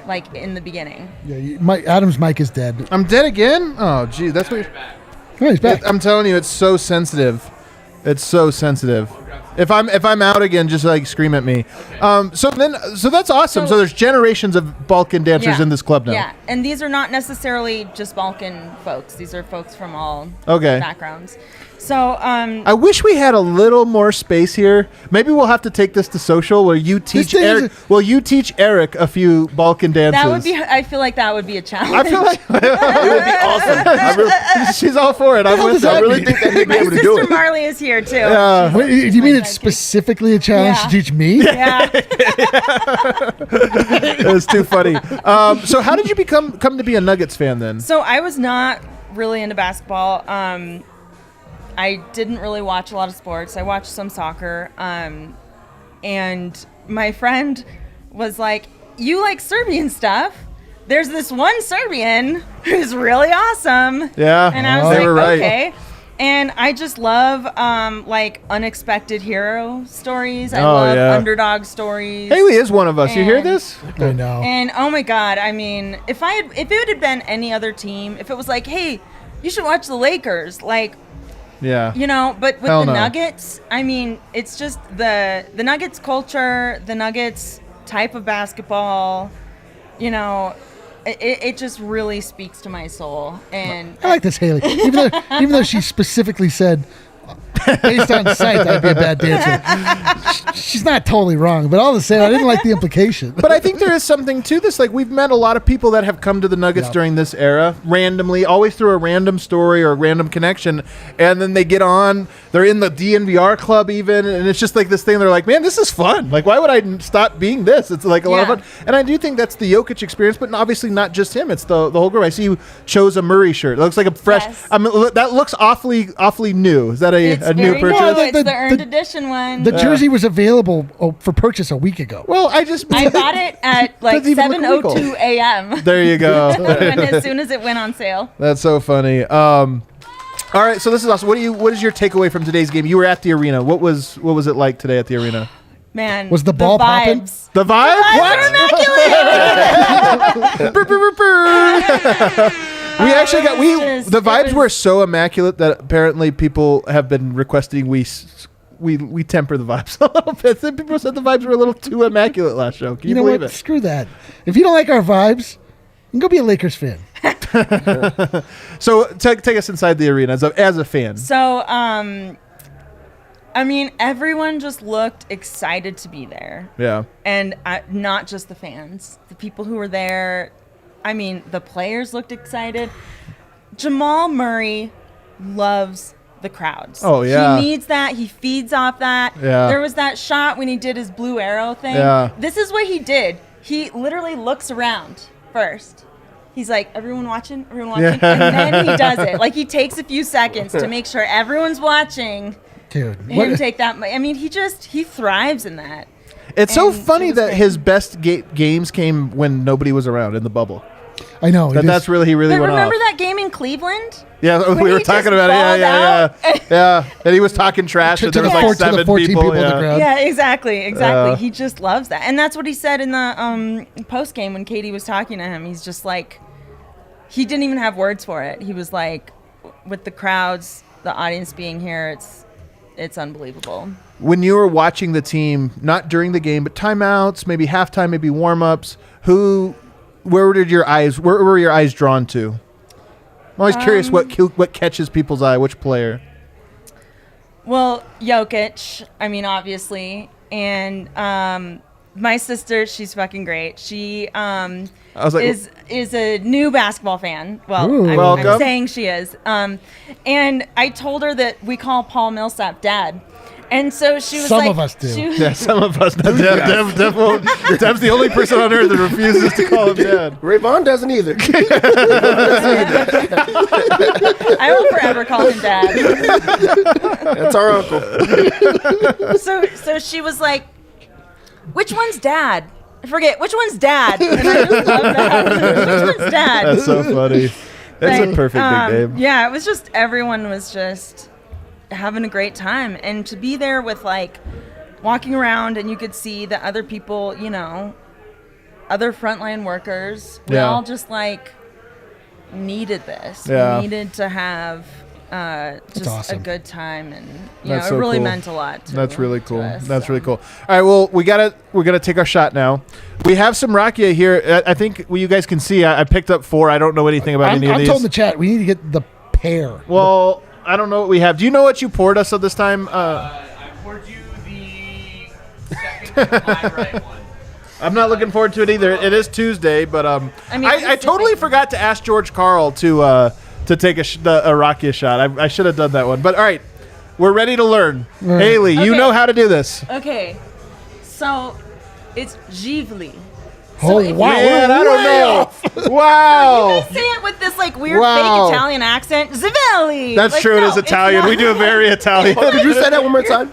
like in the beginning. Yeah, Adam's mic is dead. I'm dead again? Oh, gee, that's what. He's back. I'm telling you, it's so sensitive. It's so sensitive. If I'm out again, just like scream at me. So that's awesome. So there's generations of Balkan dancers in this club now. Yeah, and these are not necessarily just Balkan folks. These are folks from all backgrounds. So I wish we had a little more space here. Maybe we'll have to take this to social where you teach Eric. Well, you teach Eric a few Balkan dances. That would be. I feel like that would be a challenge. I feel like it would be awesome. She's all for it. I really think that he'd be able to do it. Sister Marley is here too. Wait, do you mean it's specifically a challenge to teach me? Yeah. It's too funny. So how did you come to be a Nuggets fan then? So I was not really into basketball. I didn't really watch a lot of sports. I watched some soccer. And my friend was like, "You like Serbian stuff? There's this one Serbian who's really awesome." Yeah. And I was they were right. Okay. And I just love like unexpected hero stories. I love underdog stories. Haley is one of us. You hear this? I know. And oh my God, I mean, if it had been any other team, if it was like, hey, you should watch the Lakers, like, yeah, you know, but with the Nuggets, I mean, it's just the Nuggets culture, the Nuggets type of basketball, you know. It just really speaks to my soul, and I like this Haley. Even though she specifically said, based on sight, I'd be a bad dancer. She's not totally wrong, but all the same, I didn't like the implication. But I think there is something to this. Like, we've met a lot of people that have come to the Nuggets during this era, randomly, always through a random story or a random connection, and then they get on. They're in the DNVR club even, and it's just like this thing. They're like, man, this is fun. Like, why would I stop being this? It's like a lot of fun. And I do think that's the Jokic experience, but obviously not just him. It's the whole group. I see you chose a Murray shirt. It looks like a fresh. Yes. I mean, that looks awfully new. Is that a new very purchase? new. It's the earned edition one. The jersey was available for purchase a week ago. Well, I bought it at like 7:02 a.m. There you go. As soon as it went on sale. That's so funny. All right, so this is awesome. What is your takeaway from today's game? You were at the arena. What was it like today at the arena? Man, was the ball popping? The vibe? What? We actually got the vibes were so immaculate that apparently people have been requesting we temper the vibes a little bit. Some people said the vibes were a little too immaculate last show. Can you believe it? Screw that. If you don't like our vibes, you can go be a Lakers fan. So take us inside the arena as a fan. So, I mean, everyone just looked excited to be there. Yeah. And not just the fans. The people who were there, I mean, the players looked excited. Jamal Murray loves the crowds. Oh, yeah. He needs that. He feeds off that. Yeah. There was that shot when he did his blue arrow thing. Yeah. This is what he did. He literally looks around first. He's like, everyone watching? Yeah. And then he does it. Like, he takes a few seconds to make sure everyone's watching. Dude. Him take that. I mean, he thrives in that. It's so funny that his best games came when nobody was around in the bubble. I know. That's really he really But went remember off. that game in Cleveland? Yeah, When we he were talking just about it. balled Yeah. And he was talking trash. And there was like 7 people. in the crowd. Yeah, exactly. He just loves that. And that's what he said in the post game when Katie was talking to him. He's just like, he didn't even have words for it. He was like, with the crowds, the audience being here, it's unbelievable. When you were watching the team, not during the game, but timeouts, maybe halftime, maybe warm-ups, where were your eyes drawn to? I'm always curious what catches people's eye, which player. Well, Jokic, I mean, obviously. And my sister, she's fucking great. She is a new basketball fan. Well, I'm saying she is. And I told her that we call Paul Millsap Dad. And so she was Some of us do. Yeah, some of us. Dev's the only person on earth that refuses to call him Dad. Ray Vaughn doesn't either. I will forever call him Dad. That's our uncle. So she was like, which one's Dad? I forget. Which one's Dad? And I just love that. Which one's Dad? That's so funny. That's a perfect nickname. Yeah, it was just, everyone was just having a great time. And to be there with, like, walking around and you could see the other people, you know, other frontline workers, we all just, like, needed this. Yeah. We needed to have just awesome. a good time, and That's it so really cool. meant a lot to That's really cool. us, That's so. really cool. All right, well, we're gonna take our shot now. We have some rakia here. I think you guys can see. I picked up 4. I don't know anything about any of I'm these. told in the chat we need to get the pair. Well, I don't know what we have. Do you know what you poured us this time? I poured you the second my right one. I'm not looking forward to it either. It is Tuesday, but I mean, I totally forgot to ask George Carl to take a rakia shot. I should have done that one. But all right, we're ready to learn. Haley, you Okay. know how to do this. Okay, so it's Givli. Oh, if wow. Man, I don't know. You Wow. guys say it with this like weird Wow. fake Italian accent. Zivelli. That's Like, true. It no, is it's Italian. not. We do a very Italian. Could you say that one more time?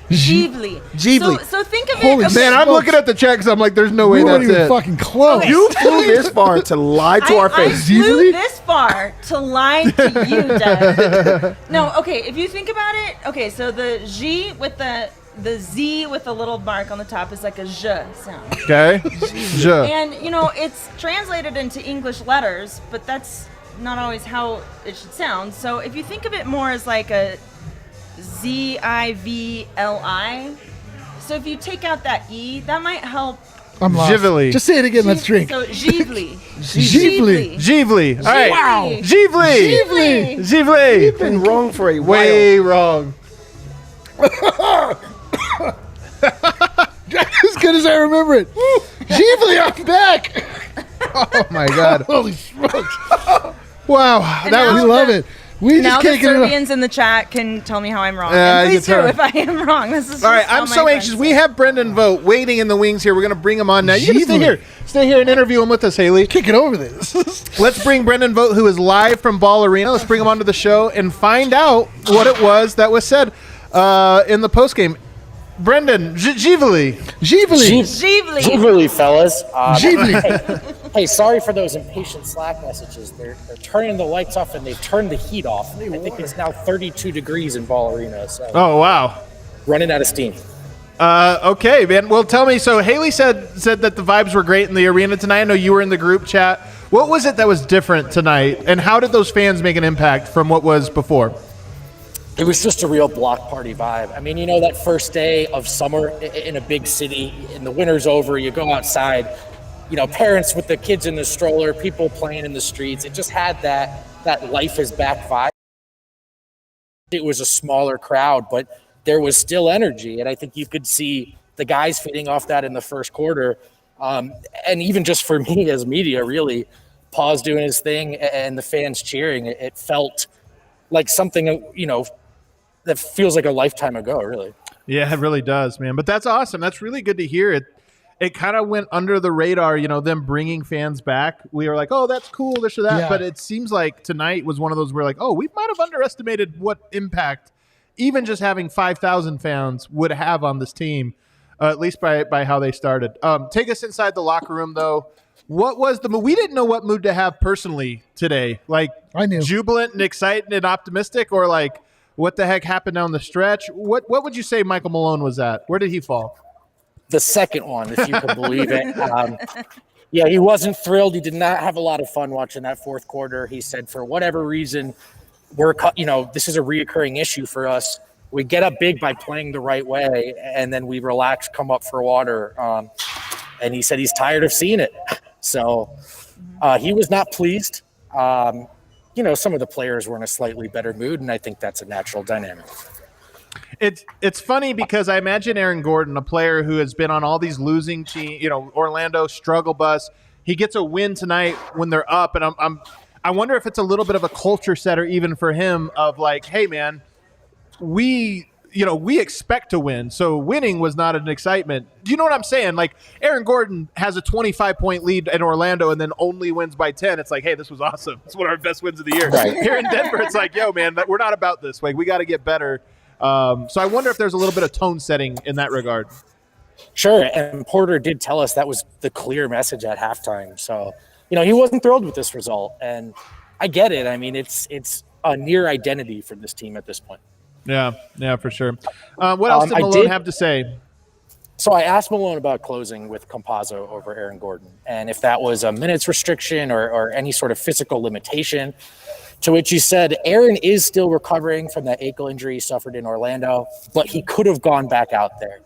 Givli. Givli. So think of Holy it. Okay. Man, I'm looking at the check because I'm like, there's no way We weren't that's even it. fucking close. You flew this far to lie to our I face. flew Givli? this far to lie to you, Dad. No, okay. If you think about it, okay. So the G with the Z with a little mark on the top is like a J sound. Okay. Je. And, you know, it's translated into English letters, but that's not always how it should sound. So if you think of it more as like a Zivli, so if you take out that E, that might help. I'm lost. Givli. Just say it again. Let's drink. So Givli. Givli. Givli. All right. Wow. Givli. Givli. Givli. Been wrong for a while. Way wrong. As good as I remember it. Givli, I'm back. Oh my God. Holy smokes. Wow. And That now was We love it. We Now just the can't get it. Serbians in the chat can tell me how I'm wrong. Yeah, And please it's her. do if I am wrong. This is all right. just I'm my so friends anxious. say. We have Brendan Vogt waiting in the wings here. We're gonna bring him on now. You can stay Givli. here. Stay here and interview him with us, Haley. Kick it over this. Let's bring Brendan Vogt, who is live from Ball Arena. Let's bring him onto the show and find out what it was that was said in the postgame. Brendan, Givli. Givli. Givli. Givli, fellas. Givli. Hey, sorry for those impatient Slack messages. They're turning the lights off and they've turned the heat off. I think it's now 32 degrees in Ball Arena, so Oh wow. running out of steam. Okay, man. Well, tell me. So Haley said that the vibes were great in the arena tonight. I know you were in the group chat. What was it that was different tonight, and how did those fans make an impact from what was before? It was just a real block party vibe. I mean, you know, that first day of summer in a big city, and the winter's over, you go outside, you know, parents with the kids in the stroller, people playing in the streets. It just had that life is back vibe. It was a smaller crowd, but there was still energy. And I think you could see the guys feeding off that in the first quarter. And even just for me as media, really, Paul's doing his thing and the fans cheering. It felt like something, you know, that feels like a lifetime ago, really. Yeah, it really does, man. But that's awesome. That's really good to hear. It kind of went under the radar, you know, them bringing fans back. We were like, oh, that's cool, this or that. Yeah. But it seems like tonight was one of those where like, oh, we might have underestimated what impact even just having 5,000 fans would have on this team, at least by how they started. Take us inside the locker room, though. What was the mood? We didn't know what mood to have personally today. Like, I knew. Jubilant and excited and optimistic, or like, what the heck happened down the stretch? What would you say Michael Malone was at? Where did he fall? The second one, if you can believe it. Yeah, he wasn't thrilled. He did not have a lot of fun watching that fourth quarter. He said, for whatever reason, this is a reoccurring issue for us. We get up big by playing the right way, and then we relax, come up for water. And he said he's tired of seeing it. So he was not pleased. Some of the players were in a slightly better mood, and I think that's a natural dynamic. It's funny because I imagine Aaron Gordon, a player who has been on all these losing teams, Orlando struggle bus. He gets a win tonight when they're up, and I wonder if it's a little bit of a culture setter even for him of like, hey man, we expect to win, so winning was not an excitement. Do you know what I'm saying? Like, Aaron Gordon has a 25-point lead in Orlando and then only wins by 10. It's like, hey, this was awesome. It's one of our best wins of the year. Right. Here in Denver, it's like, yo, man, we're not about this. Like, we got to get better. So I wonder if there's a little bit of tone setting in that regard. Sure, and Porter did tell us that was the clear message at halftime. So, he wasn't thrilled with this result, and I get it. I mean, it's a near identity for this team at this point. Yeah, for sure. What else did Malone have to say? So I asked Malone about closing with Campazzo over Aaron Gordon, and if that was a minutes restriction or any sort of physical limitation, to which he said Aaron is still recovering from that ankle injury he suffered in Orlando, but he could have gone back out there.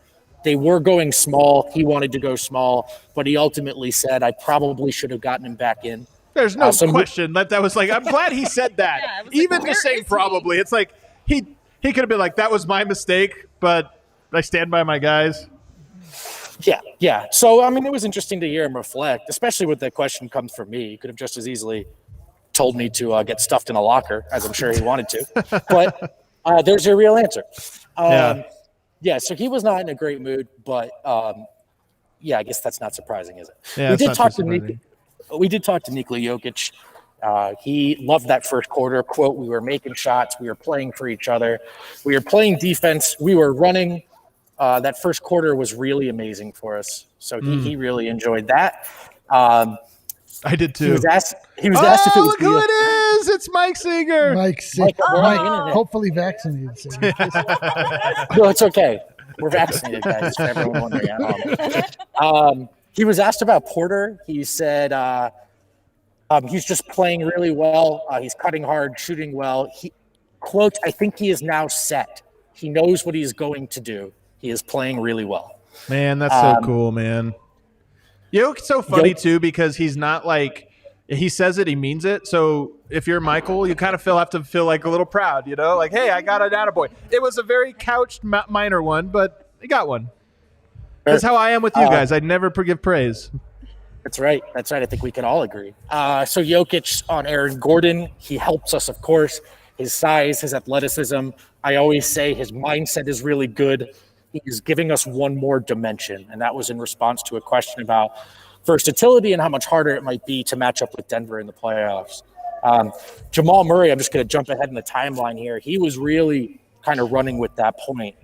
They were going small. He wanted to go small, but he ultimately said, I probably should have gotten him back in. There's no question that was like, I'm glad he said that. Yeah, even just saying probably. It's like he could have been like, that was my mistake, but I stand by my guys. Yeah. So, it was interesting to hear him reflect, especially when the question comes from me. He could have just as easily told me to get stuffed in a locker, as I'm sure he wanted to. But there's your real answer. Yeah, so he was not in a great mood, but I guess that's not surprising, is it? Yeah, we did talk to Nikola Jokic. He loved that first quarter. Quote, we were making shots. We were playing for each other. We were playing defense. We were running. That first quarter was really amazing for us. So he really enjoyed that. I did too. He was asked if it was look who it is! It's Mike Seeger. Mike, hopefully vaccinated. No, it's okay. We're vaccinated, guys, for everyone wondering at home. He was asked about Porter. He said he's just playing really well. He's cutting hard, shooting well. Quote, I think he is now set. He knows what he's going to do. He is playing really well. Man, that's so cool, man. Jokic's so funny, too, because he's not like – he says it, he means it. So if you're Michael, you kind of have to feel like a little proud, like, hey, I got an attaboy. It was a very couched minor one, but he got one. That's how I am with you guys. I never forgive praise. That's right. I think we can all agree. So Jokic on Aaron Gordon, he helps us, of course. His size, his athleticism. I always say his mindset is really good. He's giving us one more dimension, and that was in response to a question about versatility and how much harder it might be to match up with Denver in the playoffs. Jamal Murray, I'm just going to jump ahead in the timeline here. He was really kind of running with that point.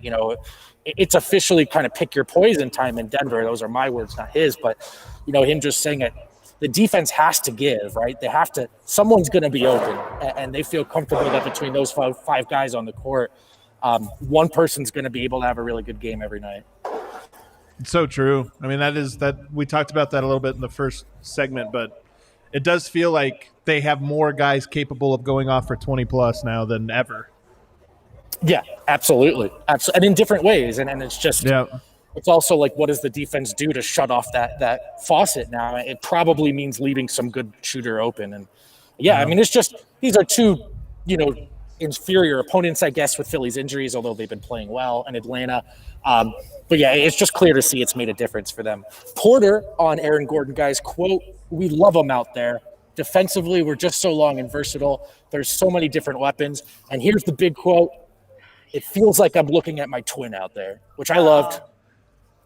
It's officially kind of pick your poison time in Denver. Those are my words, not his, but him just saying it. The defense has to give, right? They have to. Someone's going to be open, and they feel comfortable that between those five guys on the court, one person's going to be able to have a really good game every night. It's so true. I mean, that we talked about that a little bit in the first segment, but it does feel like they have more guys capable of going off for 20 plus now than ever. Yeah, absolutely. And in different ways. And it's just, It's also like, what does the defense do to shut off that faucet now? It probably means leaving some good shooter open. And it's just, these are two, inferior opponents, I guess, with Philly's injuries, although they've been playing well, and Atlanta. But it's just clear to see it's made a difference for them. Porter on Aaron Gordon, guys, quote, we love him out there. Defensively, we're just so long and versatile. There's so many different weapons. And here's the big quote. It feels like I'm looking at my twin out there, which I loved.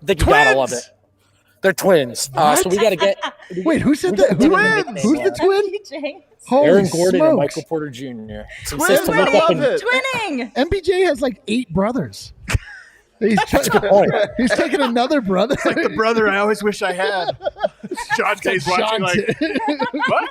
I think you gotta love it. They're twins. So we got to get. Wait, who said that? Who's the twin? Holy Aaron Gordon smokes. and Michael Porter Jr. Twinning. MPJ has like 8 brothers. He's That's a good point. He's taking another brother. It's like the brother I always wish I had. Jonte's watching like, what?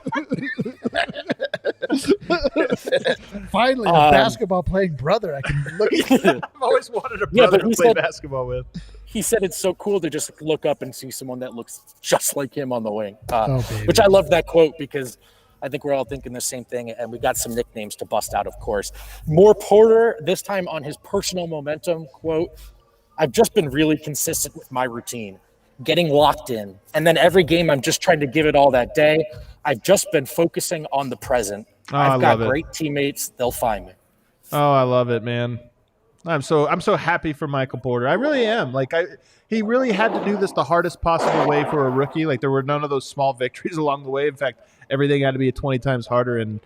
Finally, a basketball playing brother I can look at. I've always wanted a brother to play basketball with. He said it's so cool to just look up and see someone that looks just like him on the wing, baby. which I love that quote because I think we're all thinking the same thing, and we got some nicknames to bust out, of course. More Porter, this time on his personal momentum quote, I've just been really consistent with my routine, getting locked in, and then every game I'm just trying to give it all that day. I've just been focusing on the present. I've got great teammates. They'll find me. Oh, I love it, man. I'm so happy for Michael Porter. I really am. Like he really had to do this the hardest possible way for a rookie. Like there were none of those small victories along the way. In fact, everything had to be 20 times harder. And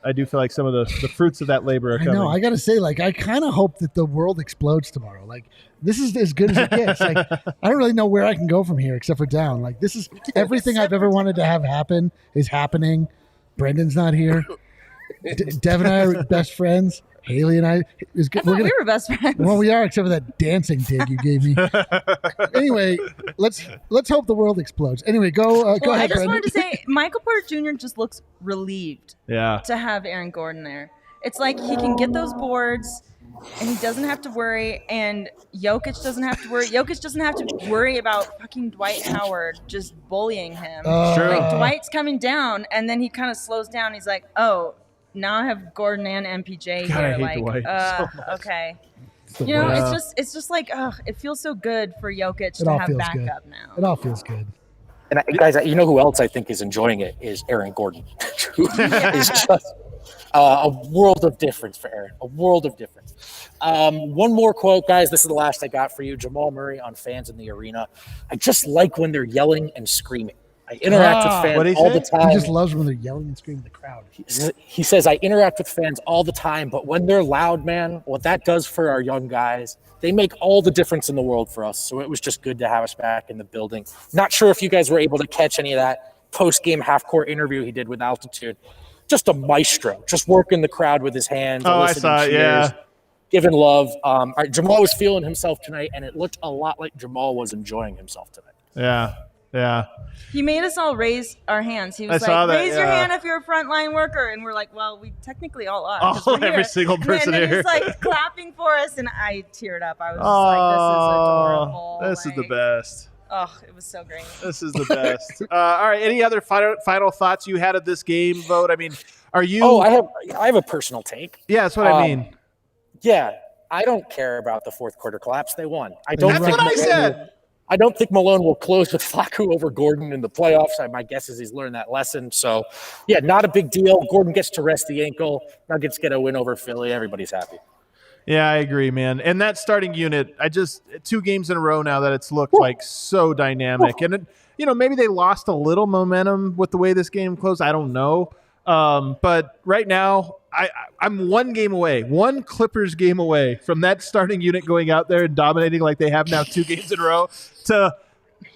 I do feel like some of the fruits of that labor are coming. I know. I got to say, like, I kind of hope that the world explodes tomorrow. Like, this is as good as it gets. Like, I don't really know where I can go from here except for down. Like, this is everything I've ever wanted to have happen is happening. Brendan's not here. Dev and I are best friends. Haley and I is good. We were best friends. Well, we are, except for that dancing dig you gave me. Anyway, let's hope the world explodes. Anyway, go ahead, I just Brendan. wanted to say, Michael Porter Jr. just looks relieved Yeah. to have Aaron Gordon there. It's like he can get those boards, and he doesn't have to worry, and Jokic doesn't have to worry. Jokic doesn't have to worry about fucking Dwight Howard just bullying him. True. Like, Dwight's coming down, and then he kind of slows down. He's like, oh, now I have Gordon and MPJ God, I here. hate Like, Dwight so much. okay. the You know, worst. it's just like, it feels so good for Jokic It to all have feels backup good. now. It all feels good. And guys, you know who else I think is enjoying it is Aaron Gordon, who is just a world of difference for Aaron, a world of difference. One more quote, guys. This is the last I got for you. Jamal Murray on fans in the arena. I just like when they're yelling and screaming. I interact with what'd he fans all say? the time. He just loves when they're yelling and screaming at the crowd. He says, I interact with fans all the time, but when they're loud, man, what that does for our young guys, they make all the difference in the world for us. So it was just good to have us back in the building. Not sure if you guys were able to catch any of that post-game half-court interview he did with Altitude. Just a maestro, just working the crowd with his hands. Oh, I eliciting saw it, cheers, yeah. Giving love. All right, Jamal was feeling himself tonight, and it looked a lot like Jamal was enjoying himself tonight. Yeah. Yeah. He made us all raise our hands. He was I saw like, that, raise your yeah. hand if you're a frontline worker. And we're like, well, we technically all are. 'cause we're Every here. single person and then here. he's like clapping for us, and I teared up. I was just like, this is adorable. This is the best. Oh, it was so great. This is the best. All right. Any other final thoughts you had of this game, Vote? I mean, are you? Oh, I have a personal take. Yeah, that's what I mean. Yeah, I don't care about the fourth quarter collapse. They won. I don't. That's think what I Malone said. I don't think Malone will close with Flacco over Gordon in the playoffs. My guess is he's learned that lesson. So, yeah, not a big deal. Gordon gets to rest the ankle. Nuggets get a win over Philly. Everybody's happy. Yeah, I agree, man. And that starting unit, 2 games in a row now that it's looked like so dynamic. And, maybe they lost a little momentum with the way this game closed. I don't know. But right now, I'm one Clippers game away from that starting unit going out there and dominating like they have now 2 games in a row to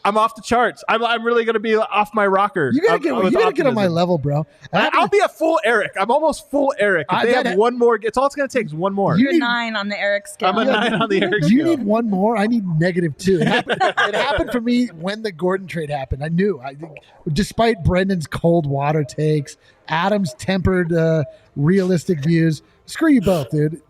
I'm off the charts. I'm really going to be off my rocker. You gotta get on my level, bro. I'll be a full Eric. I'm almost full Eric. If they have one more, it's all it's going to take is one more. You're a 9 on the Eric scale. I'm a 9 on the Eric scale. You need one more. I need -2. It happened for me when the Gordon trade happened. I knew. Despite Brendan's cold water takes, Adam's tempered, realistic views. Screw you both, dude.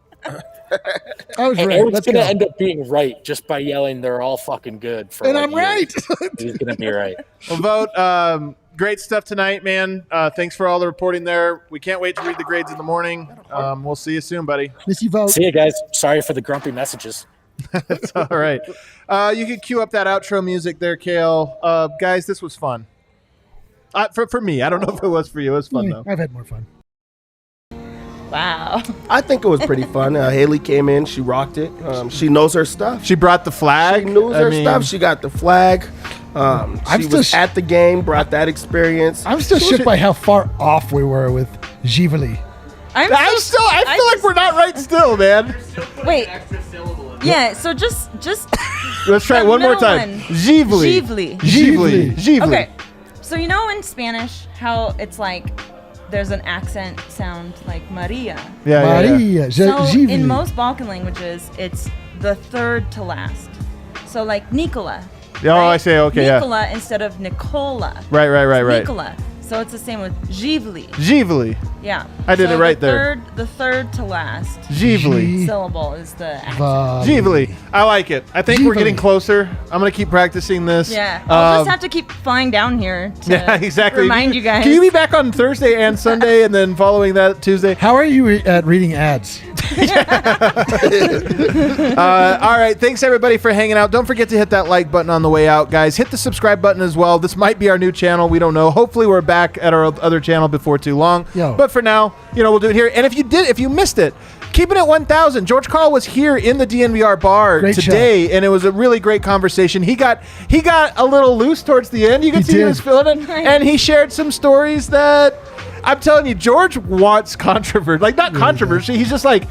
I was right. Eric's Let's going to go. end up being right just by yelling they're all fucking good. And I'm right. He's going to be right. Well, Vote. Great stuff tonight, man. Thanks for all the reporting there. We can't wait to read the grades in the morning. We'll see you soon, buddy. Miss you, Vote. See you guys. Sorry for the grumpy messages. That's all right. You can cue up that outro music there, Kale. Guys, this was fun. For me, I don't know if it was for you. It was fun, though. I've had more fun. Wow. I think it was pretty fun. Haley came in. She rocked it. She knows her stuff. She brought the flag. She knows her stuff. She got the flag. She was at the game, brought that experience. I'm still shook by how far off we were with Givali. I feel like we're not right still, man. Wait. Yeah, so just Let's try it one more time. Givali. Givali. Okay. So in Spanish how it's like there's an accent sound like Maria. Maria. So Givali. in most Balkan languages, it's the third to last. So like Nikola, Oh, I say, okay, yeah. Nikola instead of Nicola. Right. Nikola. So it's the same with Givli. Givli. Yeah. I did it right there. The third to last Givli. syllable is the accent. Givli. I like it. I think we're Givli. getting closer. I'm going to keep practicing this. Yeah. I'll just have to keep flying down here to Yeah, exactly. remind you guys. Can you be back on Thursday and Sunday and then following that Tuesday? How are you at reading ads? All right. Thanks, everybody, for hanging out. Don't forget to hit that like button on the way out, guys. Hit the subscribe button as well. This might be our new channel. We don't know. Hopefully, we're back at our other channel before too long. Yo. But for now, we'll do it here. And if you missed it, keep it at 1,000. George Carl was here in the DNVR bar Great today, and it was a really great conversation. He got a little loose towards the end. You can see he was feeling it, and he shared some stories that I'm telling you, George wants controversy. Like, not controversy. He's just like,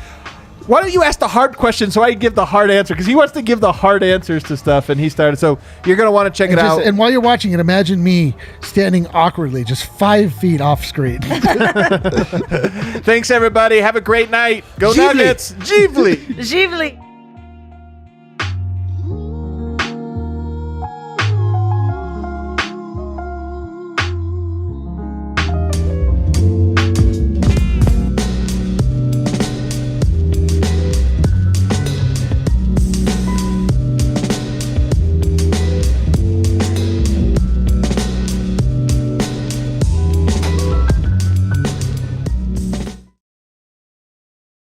why don't you ask the hard question so I can give the hard answer? Because he wants to give the hard answers to stuff, and he started. So you're going to want to check it out. And while you're watching it, imagine me standing awkwardly just 5 feet off screen. Thanks, everybody. Have a great night. Go Givli. Nuggets. Givli. Givli.